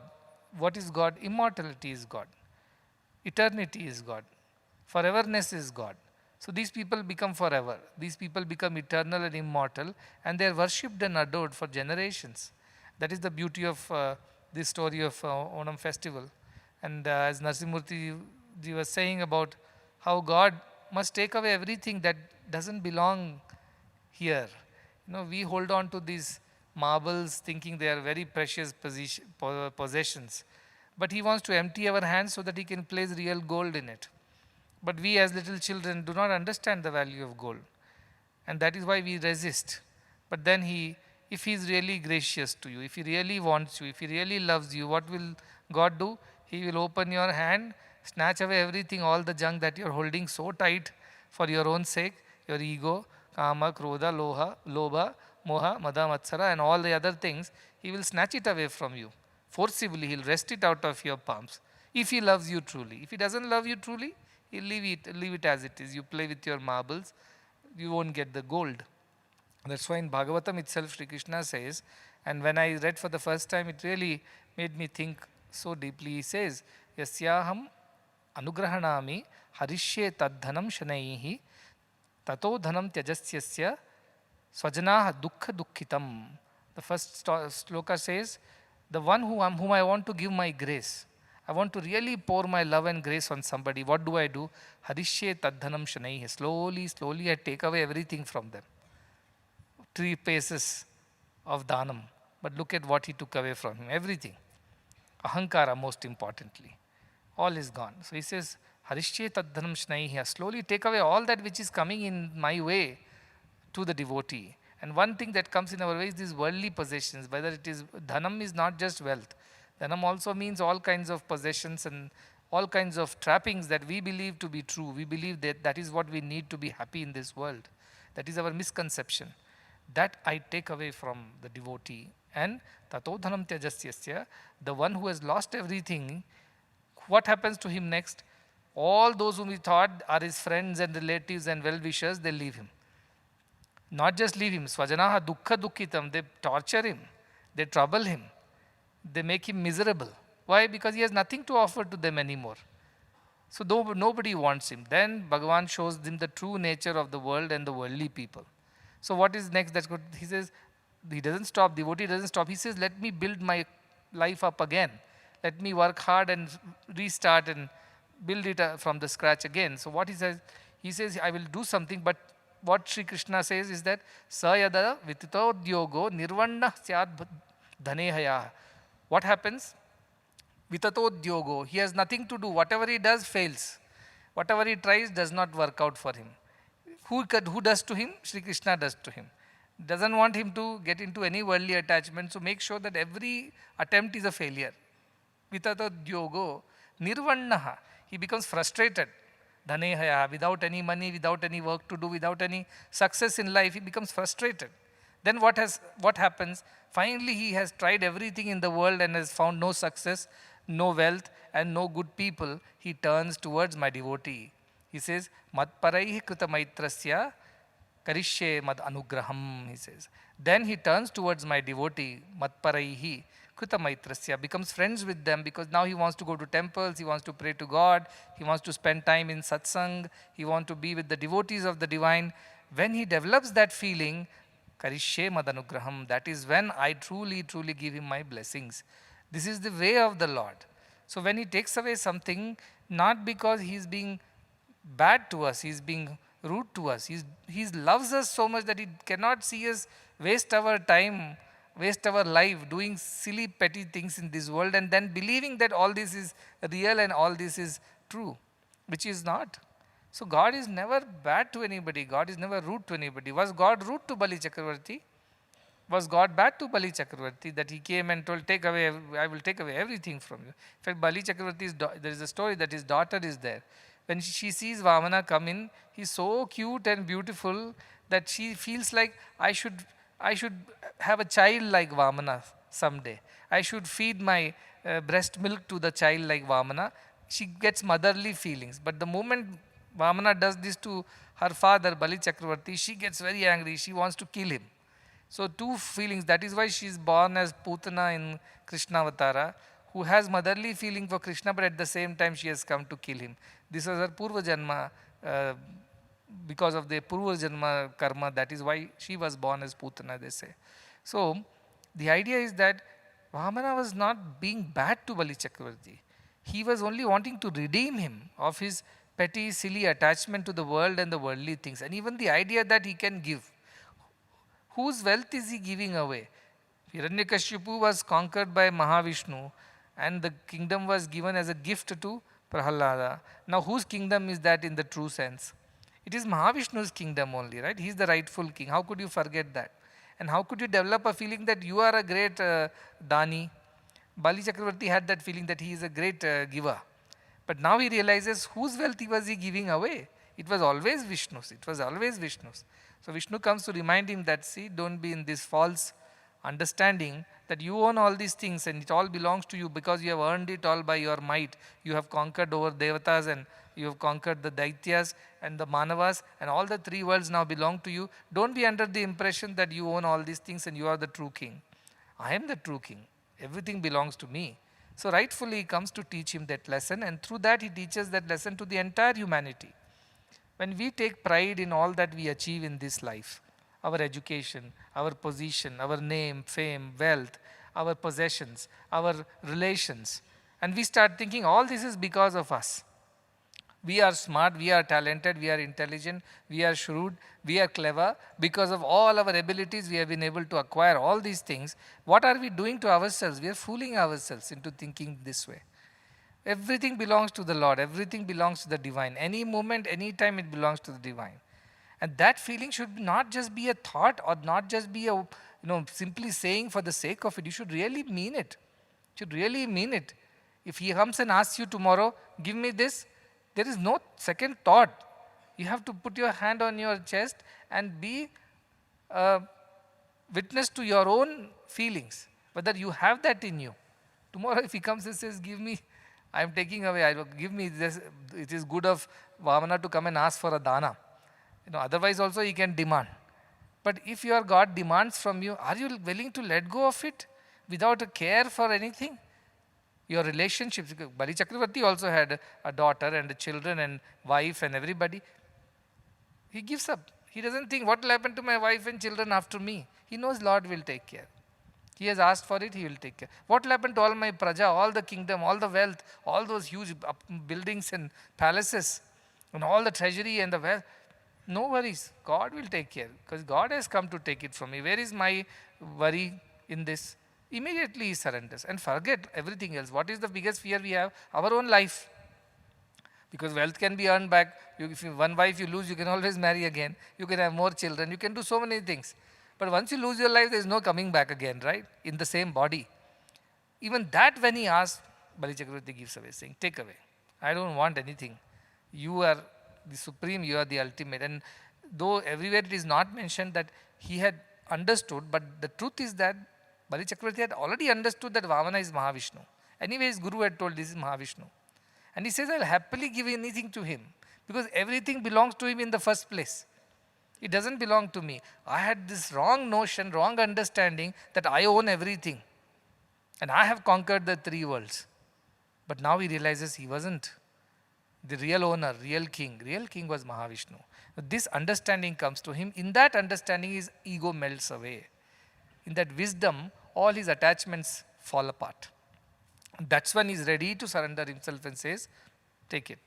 E: What is God? Immortality is God. Eternity is God. Foreverness is God. So these people become forever. These people become eternal and immortal, and they are worshipped and adored for generations. That is the beauty of this story of Onam festival. And as Narsimurti ji was saying about how God must take away everything that doesn't belong here. We hold on to these marbles thinking they are very precious possessions. But he wants to empty our hands so that he can place real gold in it. But we as little children do not understand the value of gold. And that is why we resist. But then if he is really gracious to you, if he really wants you, if he really loves you, what will God do? He will open your hand, snatch away everything, all the junk that you are holding so tight for your own sake, your ego, kama, krodha, lobha, moha, mada, matsara, and all the other things. He will snatch it away from you. Forcibly, he'll wrest it out of your palms. If he loves you truly. If he doesn't love you truly, he'll leave it as it is. You play with your marbles, you won't get the gold. That's why in Bhagavatam itself, Sri Krishna says, and when I read for the first time, it really made me think so deeply. He says, Yasyaham anugrahanami harishye tadhanam shanaihi tato dhanam tyajasyasya swajanaha dukkha dukkhitam. The first sloka says, the one whom I want to give my grace, I want to really pour my love and grace on somebody. What do? Harishye tadhanam shanaihi. Slowly I take away everything from them. 3 paces of dhanam. But look at what he took away from him. Everything. Ahankara most importantly. All is gone. So he says, Harishye tadhanam shnaihi. Slowly take away all that which is coming in my way to the devotee. And one thing that comes in our way is these worldly possessions. Whether it is, dhanam is not just wealth. Dhanam also means all kinds of possessions and all kinds of trappings that we believe to be true. We believe that that is what we need to be happy in this world. That is our misconception. That I take away from the devotee. And tato dhanam tyajasyasya, the one who has lost everything, what happens to him next? All those whom he thought are his friends and relatives and well-wishers, they leave him. Not just leave him, swajanaha dukkha dukkhitam, they torture him, they trouble him, they make him miserable. Why? Because he has nothing to offer to them anymore. So nobody wants him. Then Bhagavan shows him the true nature of the world and the worldly people. So what is next? That's good. He says, he doesn't stop, devotee doesn't stop. He says, let me build my life up again. Let me work hard and restart and build it from the scratch again. So what he says, I will do something, but what Sri Krishna says is that sayada vititodyogo nirvanna syad dhanehaya. What happens? Vitatodyogo. He has nothing to do. Whatever he does fails. Whatever he tries does not work out for him. Who does to him? Sri Krishna does to him. Doesn't want him to get into any worldly attachment. So make sure that every attempt is a failure. Vitatodyogo nirvannaha. He becomes frustrated. Dhanehaya, without any money, without any work to do, without any success in life, he becomes frustrated. Then what happens? Finally, he has tried everything in the world and has found no success, no wealth, and no good people. He turns towards my devotee. He says, Matparaihi krita maitrasya karishye mad anugraham, he says. Then he turns towards my devotee, Matparaihi krita maitrasya, becomes friends with them because now he wants to go to temples, he wants to pray to God, he wants to spend time in satsang, he wants to be with the devotees of the divine. When he develops that feeling, karishye mad anugraham, that is when I truly give him my blessings. This is the way of the Lord. So when he takes away something, not because he is being bad to us, he is being rude to us. He loves us so much that he cannot see us waste our time, waste our life doing silly petty things in this world and then believing that all this is real and all this is true, which is not. So God is never bad to anybody. God is never rude to anybody. Was God rude to Bali Chakravarti? Was God bad to Bali Chakravarti that he came and told, I will take away everything from you? In fact, Bali Chakravarti's there is a story that his daughter is there. When she sees Vamana come in, he's so cute and beautiful that she feels like I should have a child like Vamana someday. I should feed my breast milk to the child like Vamana. She gets motherly feelings. But the moment Vamana does this to her father, Bali Chakravarti, she gets very angry. She wants to kill him. So 2 feelings. That is why she is born as Putana in Krishna Avatara, who has motherly feeling for Krishna, but at the same time she has come to kill him. This was her Purva Janma, because of the Purva Janma karma. That is why she was born as Putana, they say. So the idea is that Vamana was not being bad to Bali Chakravarti. He was only wanting to redeem him of his petty, silly attachment to the world and the worldly things. And even the idea that he can give. Whose wealth is he giving away? Hiranyakashipu was conquered by Mahavishnu and the kingdom was given as a gift to Prahalada. Now whose kingdom is that in the true sense? It is Mahavishnu's kingdom only, right? He is the rightful king. How could you forget that? And how could you develop a feeling that you are a great Dani? Bali Chakravarti had that feeling that he is a great giver. But now he realizes whose wealth was he giving away? It was always Vishnu's. It was always Vishnu's. So Vishnu comes to remind him that, see, don't be in this false understanding that you own all these things and it all belongs to you because you have earned it all by your might. You have conquered over Devatas and you have conquered the Daityas and the Manavas, and all the three worlds now belong to you. Don't be under the impression that you own all these things and you are the true king. I am the true king. Everything belongs to me. So rightfully he comes to teach him that lesson, and through that he teaches that lesson to the entire humanity. When we take pride in all that we achieve in this life, our education, our position, our name, fame, wealth, our possessions, our relations, and we start thinking all this is because of us. We are smart, we are talented, we are intelligent, we are shrewd, we are clever. Because of all our abilities, we have been able to acquire all these things. What are we doing to ourselves? We are fooling ourselves into thinking this way. Everything belongs to the Lord. Everything belongs to the divine. Any moment, any time, it belongs to the divine. And that feeling should not just be a thought or not just be a, simply saying for the sake of it. You should really mean it. You should really mean it. If he comes and asks you tomorrow, give me this, there is no second thought. You have to put your hand on your chest and be a witness to your own feelings, whether you have that in you. Tomorrow if he comes and says, give me, I am taking away, give me this, it is good of Vamana to come and ask for a dana. Otherwise also he can demand. But if your God demands from you, are you willing to let go of it without a care for anything? Your relationships, Bali Chakravarti also had a daughter and children and wife and everybody. He gives up. He doesn't think what will happen to my wife and children after me. He knows Lord will take care. He has asked for it, he will take care. What will happen to all my praja, all the kingdom, all the wealth, all those huge buildings and palaces and all the treasury and the wealth? No worries. God will take care because God has come to take it from me. Where is my worry in this? Immediately he surrenders and forget everything else. What is the biggest fear we have? Our own life. Because wealth can be earned back. If one wife you lose, you can always marry again. You can have more children. You can do so many things. But once you lose your life, there is no coming back again, right? In the same body. Even that when he asks, Bali Chakravarti gives away, saying, take away. I don't want anything. You are the supreme, you are the ultimate. And though everywhere it is not mentioned that he had understood, but the truth is that Bali Chakravarti had already understood that Vamana is Mahavishnu. Anyway, his guru had told this is Mahavishnu. And he says, I will happily give anything to him because everything belongs to him in the first place. It doesn't belong to me. I had this wrong notion, wrong understanding that I own everything. And I have conquered the three worlds. But now he realizes he wasn't the real owner, real king. Real king was Mahavishnu. But this understanding comes to him. In that understanding, his ego melts away. In that wisdom, all his attachments fall apart. That's when he's ready to surrender himself and says, take it.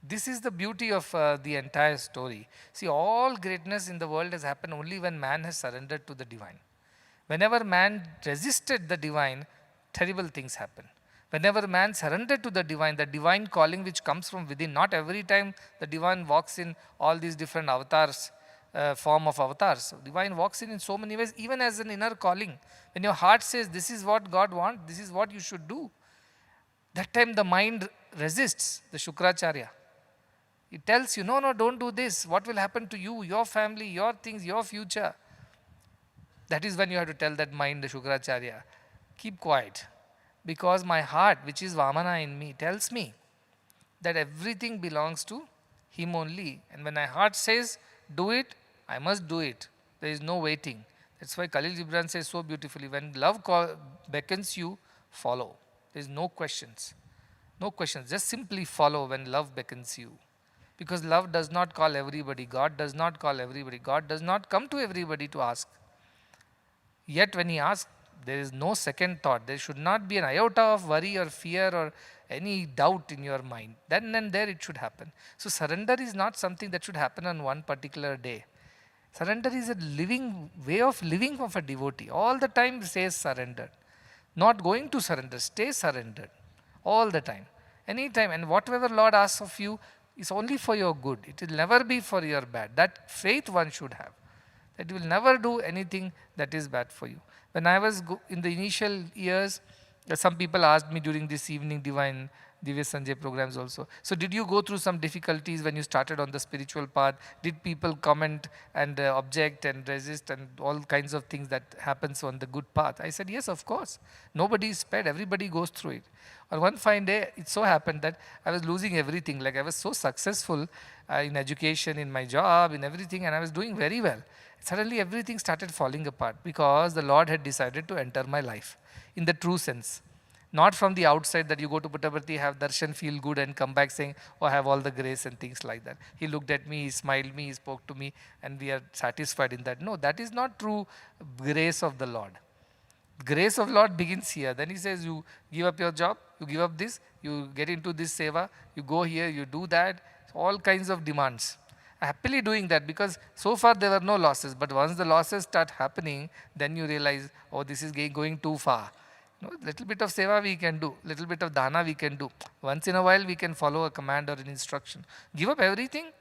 E: This is the beauty of the entire story. See, all greatness in the world has happened only when man has surrendered to the divine. Whenever man resisted the divine, terrible things happen. Whenever man surrendered to the divine calling which comes from within, not every time the divine walks in all these different avatars, form of avatars. So divine walks in so many ways, even as an inner calling. When your heart says, this is what God wants, this is what you should do. That time the mind resists, the Shukracharya. It tells you, no, don't do this. What will happen to you, your family, your things, your future? That is when you have to tell that mind, the Shukracharya, keep quiet. Because my heart, which is Vamana in me, tells me that everything belongs to him only. And when my heart says, do it, I must do it. There is no waiting. That's why Khalil Gibran says so beautifully, when love beckons you, follow. There is no questions. No questions. Just simply follow when love beckons you. Because love does not call everybody. God does not call everybody. God does not come to everybody to ask. Yet when he asks, there is no second thought. There should not be an iota of worry or fear or any doubt in your mind. Then and there it should happen. So surrender is not something that should happen on one particular day. Surrender is a living way of living of a devotee. All the time says surrender. Not going to surrender, stay surrendered all the time, anytime. And whatever Lord asks of you is only for your good. It will never be for your bad. That faith one should have, that you will never do anything that is bad for you. When I was in the initial years, some people asked me during this evening divine Divya Sanjay programs also. So did you go through some difficulties when you started on the spiritual path? Did people comment and object and resist and all kinds of things that happens on the good path? I said, yes, of course. Nobody is spared. Everybody goes through it. Or one fine day, it so happened that I was losing everything. Like I was so successful in education, in my job, in everything, and I was doing very well. Suddenly everything started falling apart because the Lord had decided to enter my life in the true sense. Not from the outside that you go to Puttaparthi, have darshan, feel good and come back saying, oh, I have all the grace and things like that. He looked at me, he smiled me, he spoke to me and we are satisfied in that. No, that is not true grace of the Lord. Grace of Lord begins here. Then he says, you give up your job, you give up this, you get into this seva, you go here, you do that, all kinds of demands. Happily doing that because so far there were no losses. But once the losses start happening, then you realize, oh, this is going too far. Little bit of seva we can do, little bit of dana we can do. Once in a while we can follow a command or an instruction. Give up everything?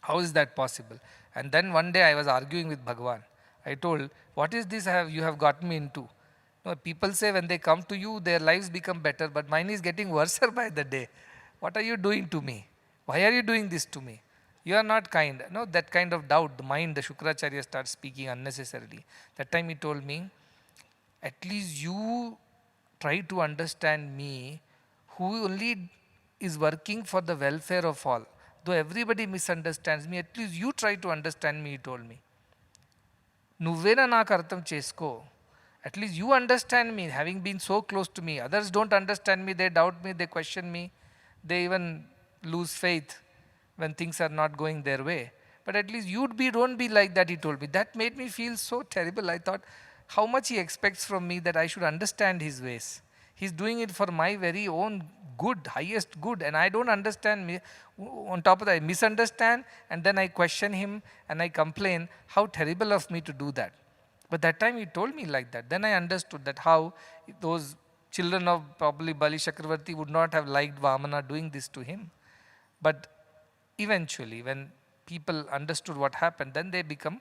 E: How is that possible? And then one day I was arguing with Bhagwan. I told, what is this you have gotten me into? People say when they come to you, their lives become better, but mine is getting worse by the day. What are you doing to me? Why are you doing this to me? You are not kind. No, that kind of doubt, the mind, the Shukracharya starts speaking unnecessarily. That time he told me, at least you try to understand me, who only is working for the welfare of all. Though everybody misunderstands me, at least you try to understand me, he told me. Nuvvena నాకు అర్థం చేసుకో. At least you understand me, having been so close to me. Others don't understand me, they doubt me, they question me. They even lose faith when things are not going their way. But at least don't be like that, he told me. That made me feel so terrible. I thought, how much he expects from me that I should understand his ways. He's doing it for my very own good, highest good, and I don't understand me. On top of that, I misunderstand, and then I question him and I complain. How terrible of me to do that. But that time he told me like that. Then I understood that how those children of probably Bali Chakravarti would not have liked Vamana doing this to him. But eventually, when people understood what happened, then they become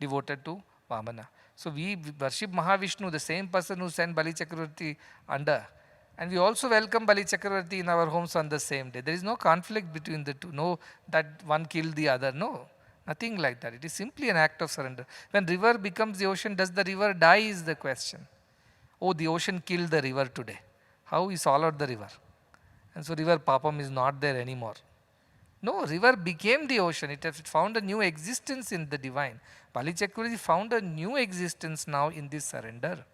E: devoted to Vamana. So we worship Mahavishnu, the same person who sent Bali Chakravarti under. And we also welcome Bali Chakravarti in our homes on the same day. There is no conflict between the two. No, that one killed the other. No, nothing like that. It is simply an act of surrender. When river becomes the ocean, does the river die is the question. Oh, the ocean killed the river today. How he swallowed the river. And so river Papam is not there anymore. No, river became the ocean. It has found a new existence in the divine. Bali Chakravarti found a new existence now in this surrender.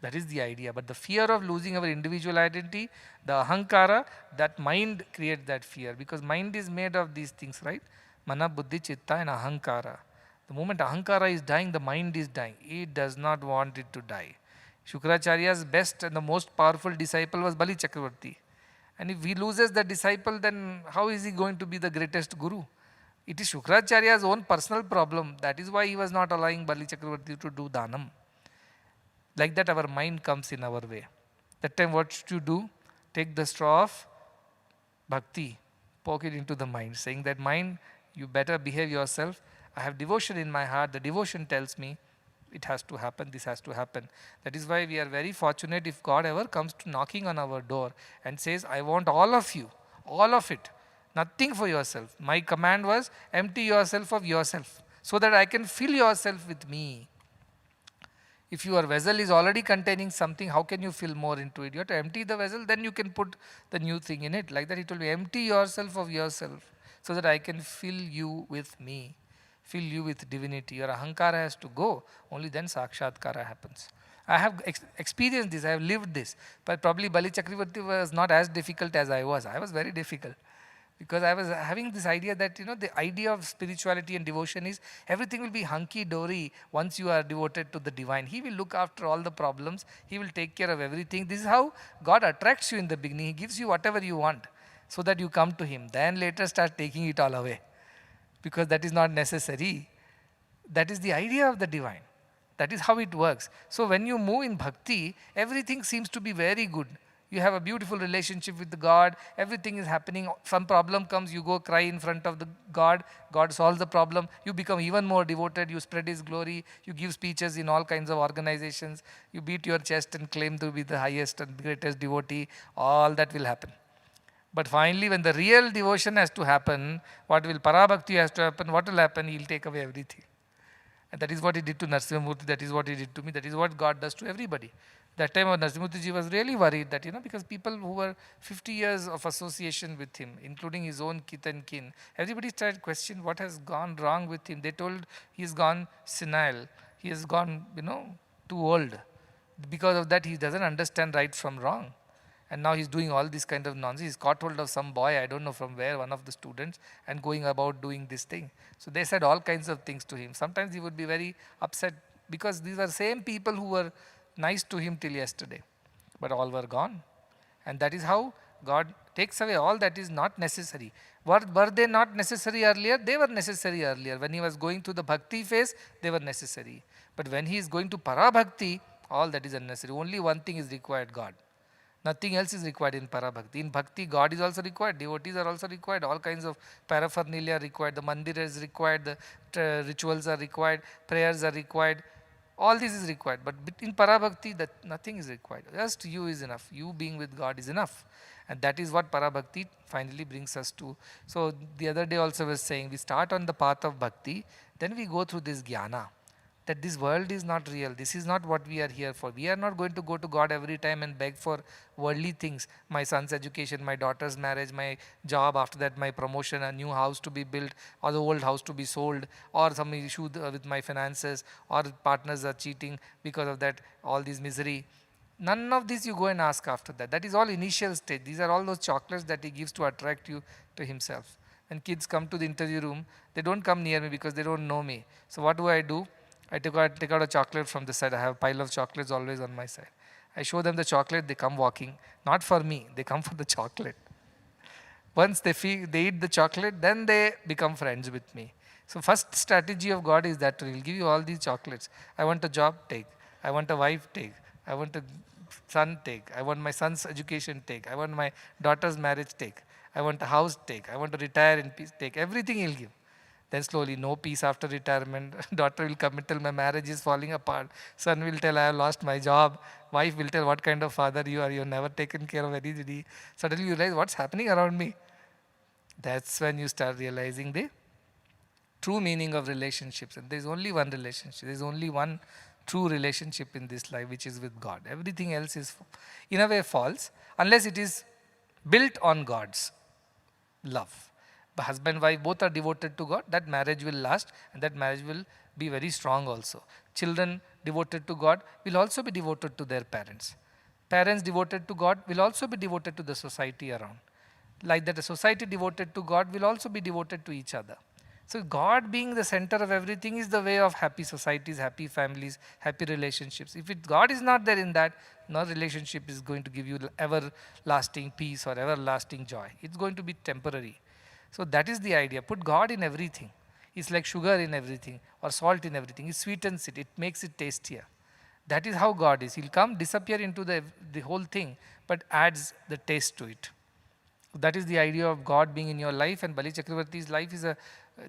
E: That is the idea. But the fear of losing our individual identity, the ahankara, that mind creates that fear. Because mind is made of these things, right? Mana, buddhi, chitta and ahankara. The moment ahankara is dying, the mind is dying. It does not want it to die. Shukracharya's best and the most powerful disciple was Bali Chakravarti. And if he loses the disciple, then how is he going to be the greatest guru? It is Shukracharya's own personal problem. That is why he was not allowing Bali Chakravarti to do dhanam. Like that our mind comes in our way. That time what should you do? Take the straw of bhakti, poke it into the mind, saying that mind, you better behave yourself. I have devotion in my heart. The devotion tells me it has to happen, this has to happen. That is why we are very fortunate if God ever comes to knocking on our door and says, I want all of you, all of it, nothing for yourself. My command was, empty yourself of yourself so that I can fill yourself with me. If your vessel is already containing something, how can you fill more into it? You have to empty the vessel, then you can put the new thing in it. Like that he told me, empty yourself of yourself so that I can fill you with me, fill you with divinity. Your ahankara has to go, only then sakshatkara happens. I have experienced this, I have lived this. But probably Bali Chakravarti was not as difficult as I was. I was very difficult. Because I was having this idea that, the idea of spirituality and devotion is everything will be hunky-dory once you are devoted to the divine. He will look after all the problems. He will take care of everything. This is how God attracts you in the beginning. He gives you whatever you want so that you come to Him. Then later start taking it all away because that is not necessary. That is the idea of the divine. That is how it works. So when you move in bhakti, everything seems to be very good. You have a beautiful relationship with the God, everything is happening. Some problem comes, you go cry in front of the God, God solves the problem, you become even more devoted, you spread His glory, you give speeches in all kinds of organizations, you beat your chest and claim to be the highest and greatest devotee, all that will happen. But finally, when the real devotion has to happen, what will parabhakti has to happen, what will happen? He'll take away everything. And that is what He did to Narasimhamurti, that is what He did to me, that is what God does to everybody. That time Narasimhamurti was really worried that, because people who were 50 years of association with him, including his own kith and kin, everybody started questioning what has gone wrong with him. They told he has gone senile, he has gone, too old. Because of that, he doesn't understand right from wrong. And now he's doing all this kind of nonsense. He's caught hold of some boy, I don't know from where, one of the students, and going about doing this thing. So they said all kinds of things to him. Sometimes he would be very upset because these are same people who were nice to him till yesterday. But all were gone. And that is how God takes away all that is not necessary. Were they not necessary earlier? They were necessary earlier. When he was going through the bhakti phase, they were necessary. But when he is going to parabhakti, all that is unnecessary. Only one thing is required, God. Nothing else is required in parabhakti. In bhakti, God is also required, devotees are also required, all kinds of paraphernalia are required, the mandir is required, the rituals are required, prayers are required, all this is required. But in parabhakti, that nothing is required. Just you is enough. You being with God is enough. And that is what parabhakti finally brings us to. So the other day also was saying, we start on the path of bhakti, then we go through this jnana. That this world is not real. This is not what we are here for. We are not going to go to God every time and beg for worldly things. My son's education, my daughter's marriage, my job, after that my promotion, a new house to be built, or the old house to be sold, or some issue with my finances, or partners are cheating, because of that, all this misery. None of this you go and ask after that. That is all initial stage. These are all those chocolates that He gives to attract you to Himself. When kids come to the interview room, they don't come near me because they don't know me. So what do? I take out a chocolate from the side. I have a pile of chocolates always on my side. I show them the chocolate, they come walking. Not for me, they come for the chocolate. Once they eat the chocolate, then they become friends with me. So first strategy of God is that He'll give you all these chocolates. I want a job, take. I want a wife, take. I want a son, take. I want my son's education, take. I want my daughter's marriage, take. I want a house, take. I want to retire in peace, take. Everything He'll give. Then slowly, no peace after retirement. Daughter will come and tell my marriage is falling apart. Son will tell I have lost my job. Wife will tell what kind of father you are. You have never taken care of anybody. Suddenly you realize what's happening around me. That's when you start realizing the true meaning of relationships. And there is only one relationship. There is only one true relationship in this life, which is with God. Everything else is in a way false unless it is built on God's love. Husband and wife both are devoted to God, that marriage will last and that marriage will be very strong also. Children devoted to God will also be devoted to their parents. Parents devoted to God will also be devoted to the society around. Like that, a society devoted to God will also be devoted to each other. So God being the center of everything is the way of happy societies, happy families, happy relationships. If God is not there in that, no relationship is going to give you everlasting peace or everlasting joy. It's going to be temporary. So that is the idea. Put God in everything. It's like sugar in everything or salt in everything. It sweetens it. It makes it tastier. That is how God is. He'll come, disappear into the whole thing, but adds the taste to it. That is the idea of God being in your life, and Bali Chakravarti's life is an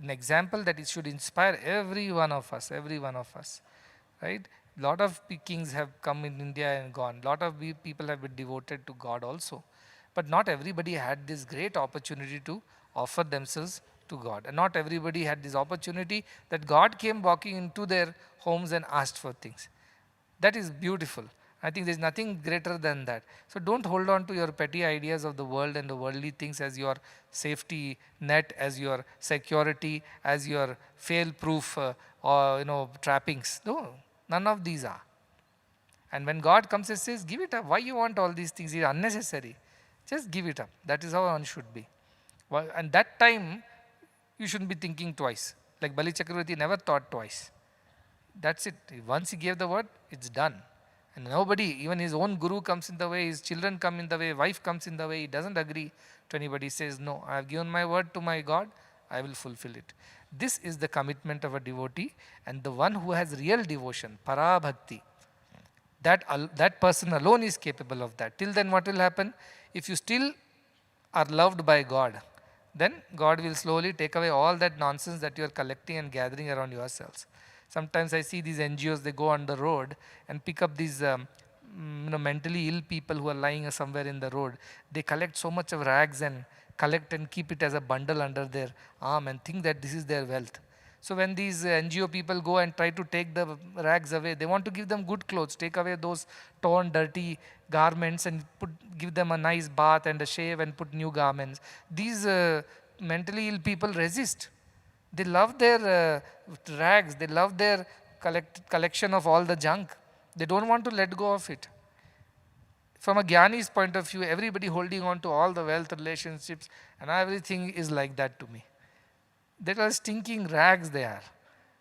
E: example that it should inspire every one of us, right? Lot of kings have come in India and gone. Lot of people have been devoted to God also. But not everybody had this great opportunity to offer themselves to God. And not everybody had this opportunity that God came walking into their homes and asked for things. That is beautiful. I think there's nothing greater than that. So don't hold on to your petty ideas of the world and the worldly things as your safety net, as your security, as your fail-proof trappings. No, none of these are. And when God comes and says, give it up. Why you want all these things? It's unnecessary. Just give it up. That is how one should be. Well, and that time, you shouldn't be thinking twice. Like Bali Chakravarti never thought twice. That's it. Once he gave the word, it's done. And nobody, even his own guru comes in the way, his children come in the way, wife comes in the way, he doesn't agree to anybody. He says, no, I have given my word to my God, I will fulfill it. This is the commitment of a devotee, and the one who has real devotion, para bhakti, that person alone is capable of that. Till then what will happen? If you still are loved by God, then God will slowly take away all that nonsense that you are collecting and gathering around yourselves. Sometimes I see these NGOs, they go on the road and pick up these mentally ill people who are lying somewhere in the road. They collect so much of rags and collect and keep it as a bundle under their arm and think that this is their wealth. So when these NGO people go and try to take the rags away, they want to give them good clothes, take away those torn, dirty garments and give them a nice bath and a shave and put new garments. These mentally ill people resist. They love their rags, they love their collection of all the junk. They don't want to let go of it. From a Jnani's point of view, everybody holding on to all the wealth, relationships, and everything is like that to me. They are stinking rags they are.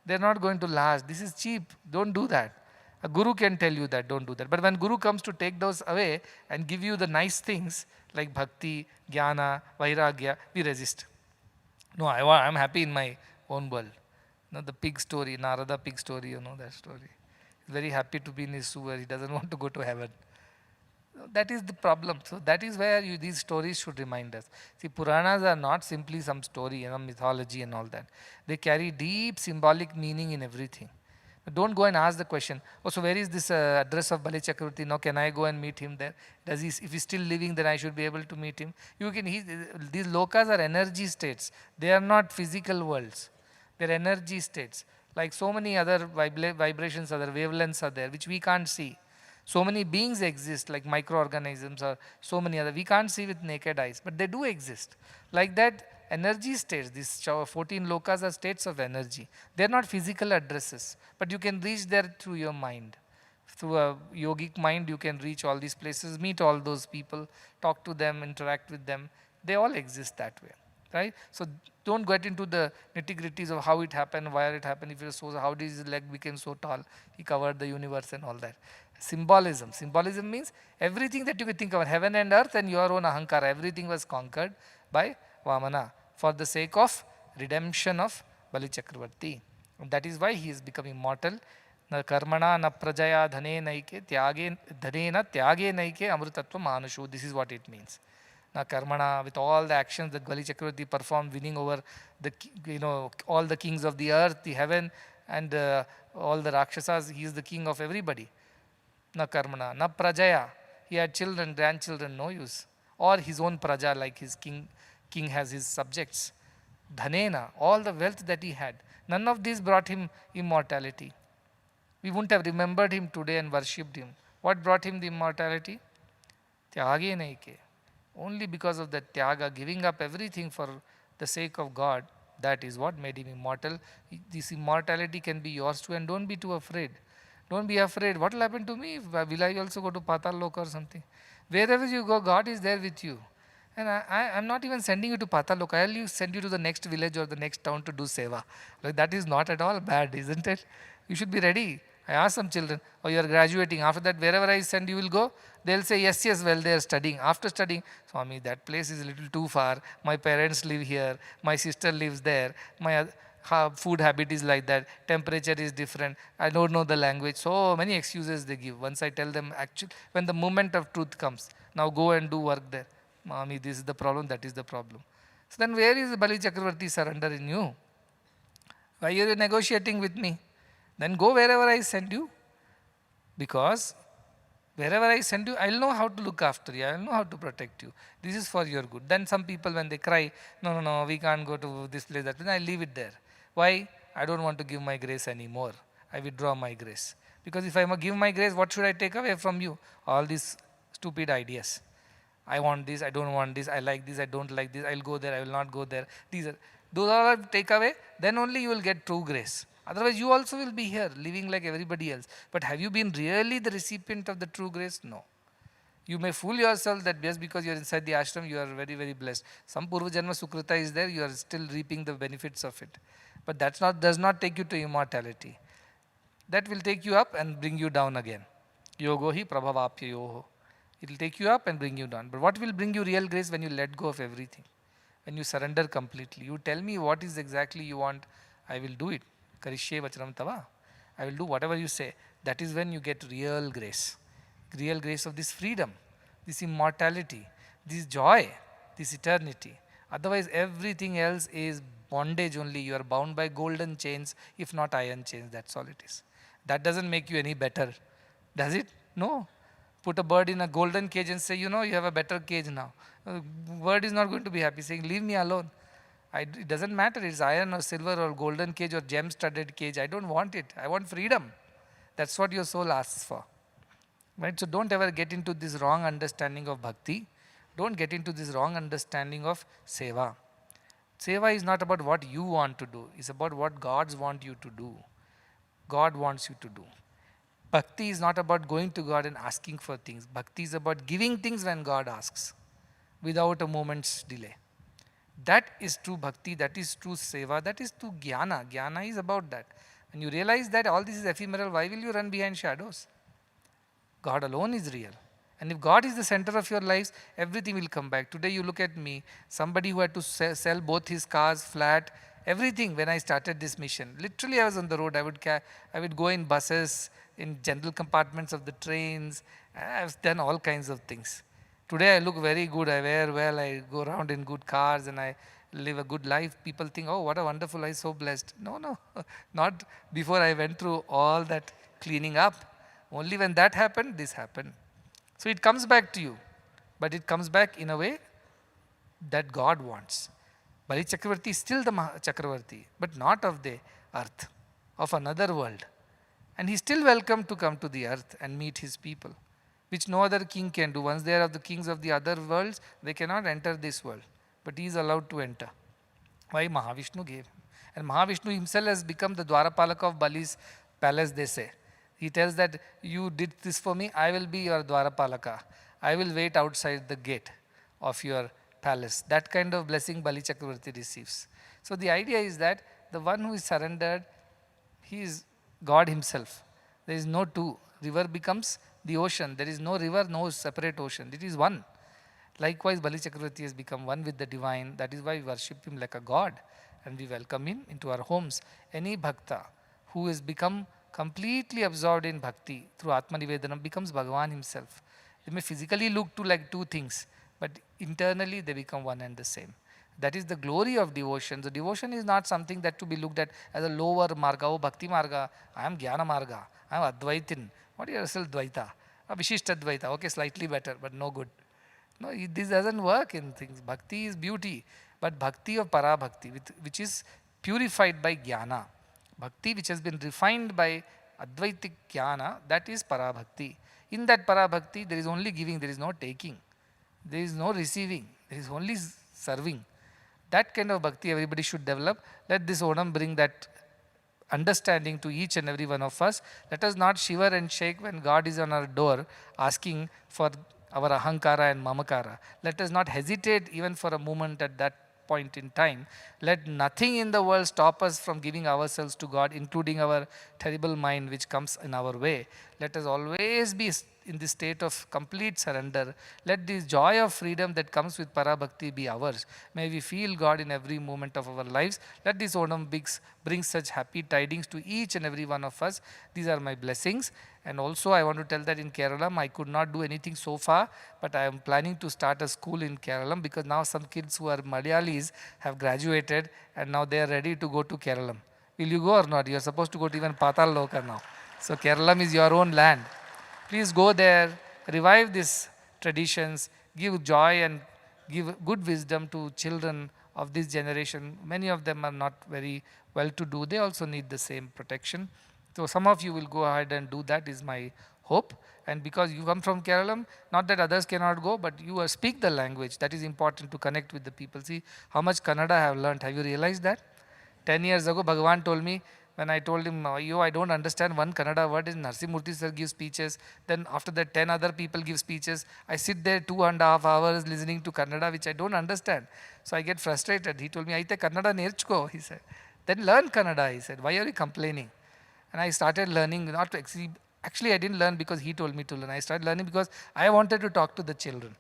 E: They are not going to last. This is cheap. Don't do that. A guru can tell you that, don't do that. But when guru comes to take those away and give you the nice things like bhakti, jnana, vairagya, we resist. No, I'm happy in my own world. The pig story, Narada pig story, you know that story. He's very happy to be in his sewer. He doesn't want to go to heaven. That is the problem. So that is where these stories should remind us. See, Puranas are not simply some story, mythology and all that. They carry deep symbolic meaning in everything. But don't go and ask the question, oh, so where is this address of Bali Chakravarti? Now can I go and meet him there? If he's still living, then I should be able to meet him. These lokas are energy states. They are not physical worlds. They are energy states. Like so many other vibrations, other wavelengths are there, which we can't see. So many beings exist, like microorganisms or so many other. We can't see with naked eyes, but they do exist. Like that, energy states, these 14 lokas are states of energy. They are not physical addresses, but you can reach there through your mind. Through a yogic mind, you can reach all these places, meet all those people, talk to them, interact with them. They all exist that way, right? So don't get into the nitty-gritties of how it happened, why it happened, if it was so, how did his leg became so tall, he covered the universe and all that. Symbolism. Symbolism means everything that you can think of, heaven and earth and your own ahankara, everything was conquered by Vamana for the sake of redemption of Bali Chakravarti. And that is why he has become immortal. Na karmana na prajaya dhane naike tyage dhanena tyage naike amrutatva manushu. This is what it means. Na karmana, with all the actions that Bali Chakravarti performed, winning over all the kings of the earth, the heaven, and all the Rakshasas, he is the king of everybody. Na karmana, na prajaya. He had children, grandchildren, no use. Or his own praja, like his king has his subjects. Dhanena, all the wealth that he had. None of these brought him immortality. We wouldn't have remembered him today and worshipped him. What brought him the immortality? Tyage naike. Only because of that tyaga, giving up everything for the sake of God, that is what made him immortal. This immortality can be yours too, and don't be too afraid. Don't be afraid. What will happen to me? Will I also go to Patal Loka or something? Wherever you go, God is there with you. And I'm not even sending you to Patal Loka. I'll send you to the next village or the next town to do seva. Like that is not at all bad, isn't it? You should be ready. I ask some children, oh, you are graduating. After that, wherever I send you will go. They'll say, yes, well, they are studying. After studying, Swami, that place is a little too far. My parents live here. My sister lives there. My food habit is like that, temperature is different, I don't know the language. So many excuses they give. Once I tell them, actually, when the moment of truth comes, now go and do work there. Mami, this is the problem, that is the problem. So then where is Bali Chakravarti surrender in you? Why are you negotiating with me? Then go wherever I send you. Because wherever I send you, I'll know how to look after you. I'll know how to protect you. This is for your good. Then some people, when they cry, no, we can't go to this place, that place, I leave it there. Why? I don't want to give my grace anymore. I withdraw my grace. Because if I give my grace, what should I take away from you? All these stupid ideas. I want this, I don't want this, I like this, I don't like this, I'll go there, I will not go there. Those are take away, then only you will get true grace. Otherwise, you also will be here, living like everybody else. But have you been really the recipient of the true grace? No. You may fool yourself that just because you are inside the ashram, you are very, very blessed. Some Purva Janma Sukrita is there, you are still reaping the benefits of it. But that does not take you to immortality. That will take you up and bring you down again. Yogo hi prabhavapya yoho. It will take you up and bring you down. But what will bring you real grace? When you let go of everything. when you surrender completely. You tell me what is exactly you want, I will do it. Karishye vachanam tava. I will do whatever you say. That is when you get real grace. Real grace of this freedom, this immortality, this joy, this eternity. Otherwise, everything else is bondage only. You are bound by golden chains, if not iron chains. That's all it is. That doesn't make you any better, does it? No. Put a bird in a golden cage and say, you know, you have a better cage now. Bird is not going to be happy, saying, leave me alone. It doesn't matter, it's iron or silver or golden cage or gem-studded cage. I don't want it. I want freedom. That's what your soul asks for. Right? So don't ever get into this wrong understanding of bhakti. Don't get into this wrong understanding of seva. Seva is not about what you want to do. It's about what gods want you to do. God wants you to do. Bhakti is not about going to God and asking for things. Bhakti is about giving things when God asks, without a moment's delay. That is true bhakti, that is true seva, that is true jnana. Jnana is about that. When you realize that all this is ephemeral, why will you run behind shadows? God alone is real. And if God is the center of your lives, everything will come back. Today you look at me, somebody who had to sell both his cars, flat, everything when I started this mission. Literally I was on the road. I would go in buses, in general compartments of the trains. I've done all kinds of things. Today I look very good. I wear well. I go around in good cars and I live a good life. People think, oh, what a wonderful life, so blessed. No, not before I went through all that cleaning up. Only when that happened, this happened. So it comes back to you, but it comes back in a way that God wants. Bali Chakravarti is still the Chakravarti, but not of the earth, of another world. And he's still welcome to come to the earth and meet his people, which no other king can do. Once they are of the kings of the other worlds, they cannot enter this world, but he is allowed to enter. Why? Mahavishnu gave him. And Mahavishnu himself has become the Dwarapalaka of Bali's palace, they say. He tells that you did this for me, I will be your Dwarapalaka. I will wait outside the gate of your palace. That kind of blessing Bali Chakravarti receives. So the idea is that the one who is surrendered, he is God himself. There is no two. River becomes the ocean. There is no river, no separate ocean. It is one. Likewise, Bali Chakravarti has become one with the divine. That is why we worship him like a god and we welcome him into our homes. Any bhakta who has become completely absorbed in bhakti through Atmanivedanam becomes Bhagavan himself. They may physically look to like two things, but internally they become one and the same. That is the glory of devotion. So devotion is not something that to be looked at as a lower marga, oh bhakti marga, I am jnana marga, I am advaitin. What is yourself dvaita? Vishishta dvaita, okay, slightly better, but no good. No, this doesn't work in things. Bhakti is beauty, but bhakti of para bhakti, which is purified by jnana. Bhakti which has been refined by Advaitik Jnana, that is Parabhakti. In that Parabhakti, there is only giving, there is no taking. There is no receiving, there is only serving. That kind of Bhakti everybody should develop. Let this Onam bring that understanding to each and every one of us. Let us not shiver and shake when God is on our door asking for our ahankara and mamakara. Let us not hesitate even for a moment at that point in time. Let nothing in the world stop us from giving ourselves to God, including our terrible mind which comes in our way. Let us always be in this state of complete surrender. Let this joy of freedom that comes with Parabhakti be ours. May we feel God in every moment of our lives. Let this Onam bring such happy tidings to each and every one of us. These are my blessings. And also I want to tell that in Kerala, I could not do anything so far, but I am planning to start a school in Kerala because now some kids who are Malayalis have graduated and now they are ready to go to Kerala. Will you go or not? You are supposed to go to even Patal Loka now. So Kerala is your own land. Please go there, revive these traditions, give joy and give good wisdom to children of this generation. Many of them are not very well to do. They also need the same protection. So some of you will go ahead and do that is my hope. And because you come from Kerala, not that others cannot go, but you speak the language. That is important to connect with the people. See how much Kannada I have learned. Have you realized that? 10 years ago, Bhagavan told me, when I told him, I don't understand one Kannada word, is Narsimurti sir gives speeches. Then after that, 10 other people give speeches. I sit there 2.5 hours listening to Kannada, which I don't understand. So I get frustrated. He told me, Aite Kannada nerchuko, he said. Then learn Kannada, he said. Why are you complaining? And I started learning, not to actually I didn't learn because he told me to learn. I started learning because I wanted to talk to the children.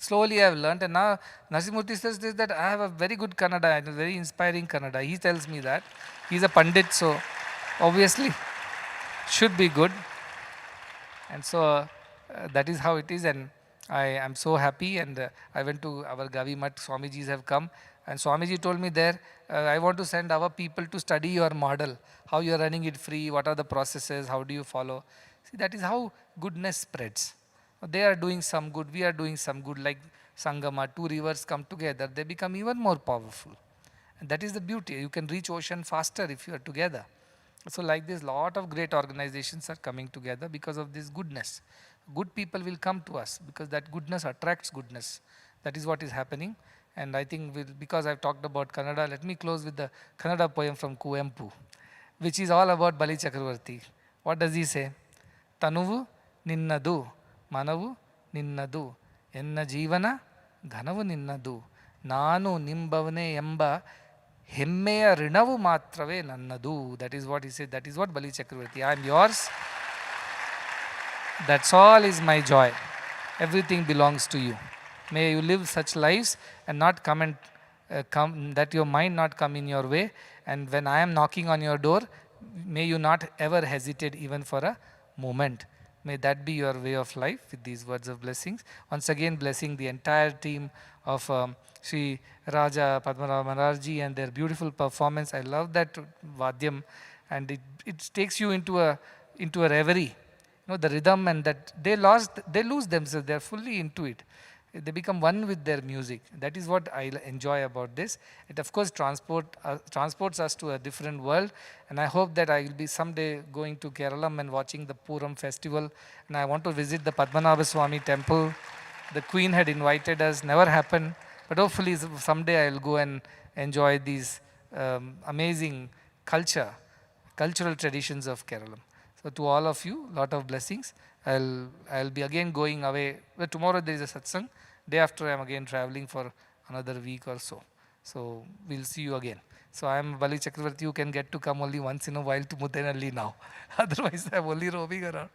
E: Slowly I have learnt, and now Narasimhamurthy says this, that I have a very good Kannada, and a very inspiring Kannada. He tells me that. He's a Pandit, so obviously should be good. And so that is how it is, and I am so happy. And I went to our Gavi Mat, Swamijis have come, and Swamiji told me there, I want to send our people to study your model, how you are running it free, what are the processes, how do you follow. See, that is how goodness spreads. They are doing some good, we are doing some good, like Sangama, two rivers come together, they become even more powerful. And that is the beauty. You can reach ocean faster if you are together. So like this, lot of great organizations are coming together because of this goodness. Good people will come to us because that goodness attracts goodness. That is what is happening. And I think because I've talked about Kannada, let me close with the Kannada poem from Kuempu, which is all about Bali Chakravarti. What does he say? Tanuvu ninnadu, manavu ninnadu, enna jivana ಘನವು ನಿನ್ನದು, ನಾನು ನಿಂಬವನೇ ಎಂಬ ಹೆಮ್ಮೆಯ ಋಣವು ಮಾತ್ರವೇ ನನ್ನದು. That is what he said. That is what Bali Chakravarti. I am yours. That's all is my joy. Everything belongs to you. May you live such lives and not come and that your mind not come in your way. And when I am knocking on your door, may you not ever hesitate even for a moment. May that be your way of life with these words of blessings. Once again, blessing the entire team of Sri Raja Padmanabha Manarji and their beautiful performance. I love that Vadyam, and it takes you into a reverie. You know, the rhythm, and that they lose themselves, they are fully into it. They become one with their music. That is what I enjoy about this. It of course transports us to a different world, and I hope that I will be someday going to Keralam and watching the Puram festival, and I want to visit the Padmanabha Swami temple. The Queen had invited us, never happened, but hopefully someday I will go and enjoy these amazing cultural traditions of Keralam. So to all of you, lot of blessings. I'll be again going away. Well, tomorrow there is a satsang. Day after I am again traveling for another week or so. So we'll see you again. So I am Bali Chakravarti. You can get to come only once in a while to Muddenahalli now. Otherwise I am only roaming around.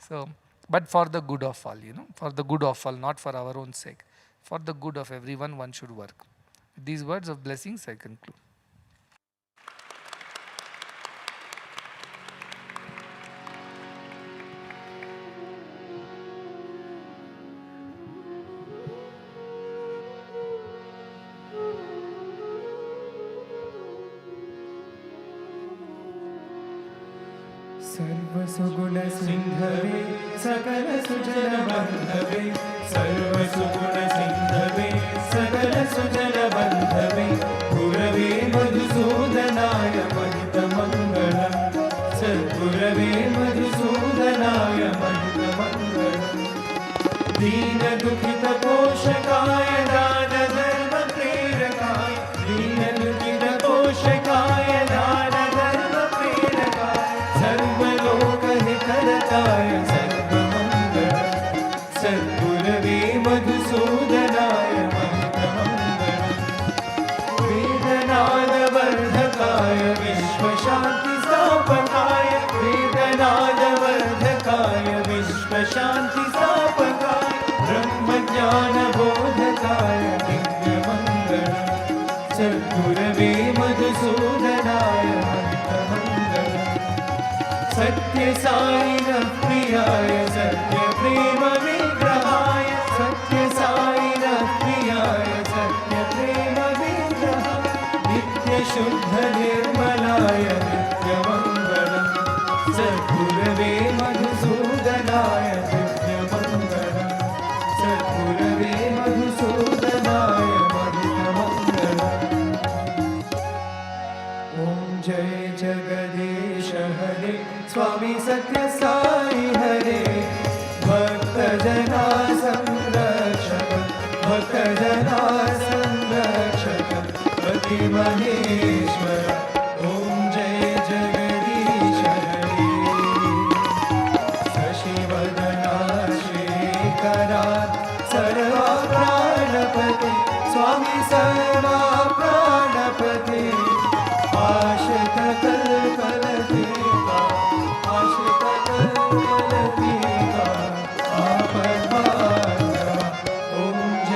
E: So, but for the good of all, for the good of all, not for our own sake. For the good of everyone, one should work. With these words of blessings, I conclude.
C: सर्वसुगुण सिंधवे सकल सुजन बंधवे, सर्वसुगुण सिंधवे सकल सुजन बंधवे, गुरवे मधुसूदनाय महित मंगलम्, सद्गुरवे मधुसूदनाय महित मंगलम्। दीन दुखित पोषकाय दान धर्म प्रेरकाय, दीन दुखित पोषकाय दान धर्म प्रेरकाय, सर्वलोक हितरताय सर्वमङ्गलम्, सद्गुरवे मधुसूदनाय महितमङ्गलम्। वेदनादवर्धकाय विश्वशान्तिस्थापकाय, वेदनादवर्धकाय विश्वशान्तिस्थापकाय, ब्रह्मज्ञानबोधकाय दिव्यमङ्गलम्, सद्गुरवे मधुसूदनाय महितमङ्गलम्। सत्य साई प्रियाय सत्य प्रेम विग्रहाय, सत्य साई प्रियाय सत्य प्रेम विग्रहाय, नित्य शुद्ध निर्मलाय नित्यमङ्गलम्, सद्गुरवे मधुसूदनाय दिव्यमङ्गलम्, सद्गुरवे मधुसूदनाय महितमङ्गलम्। ॐ जय जगदीश हरे स्वामी सत्य साई हरे, भक्तजना संरक्षक, भक्तजना संरक्षक, पति महेश्वर। ॐ जय जगदीश हरे, शशिवदना श्रीकरा सर्वा प्राणपते, स्वामी सर्वा प्राणपते, आश्रित कल्पलतीका, आश्रित कल्पलतीका, आपद्बान्धव। ॐ जय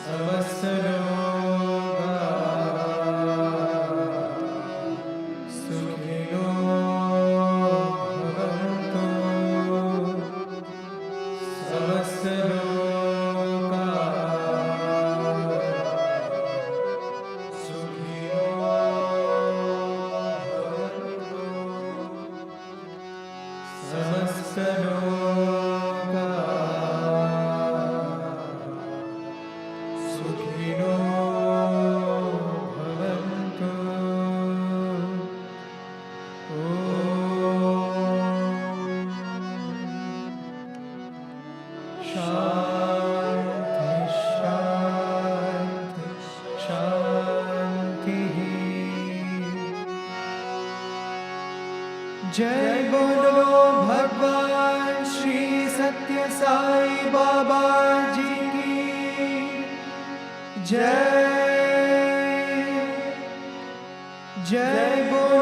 C: समस्त लोका सुखिनो भवन्तु समस्त लोका सुखिनो भवन्तु समस्त लोका सुखिनो भवन्तु शान्ति शान्ति शान्तिः जय बोलो भगवान श्री सत्य साई बाबा जी की जय जय बोलो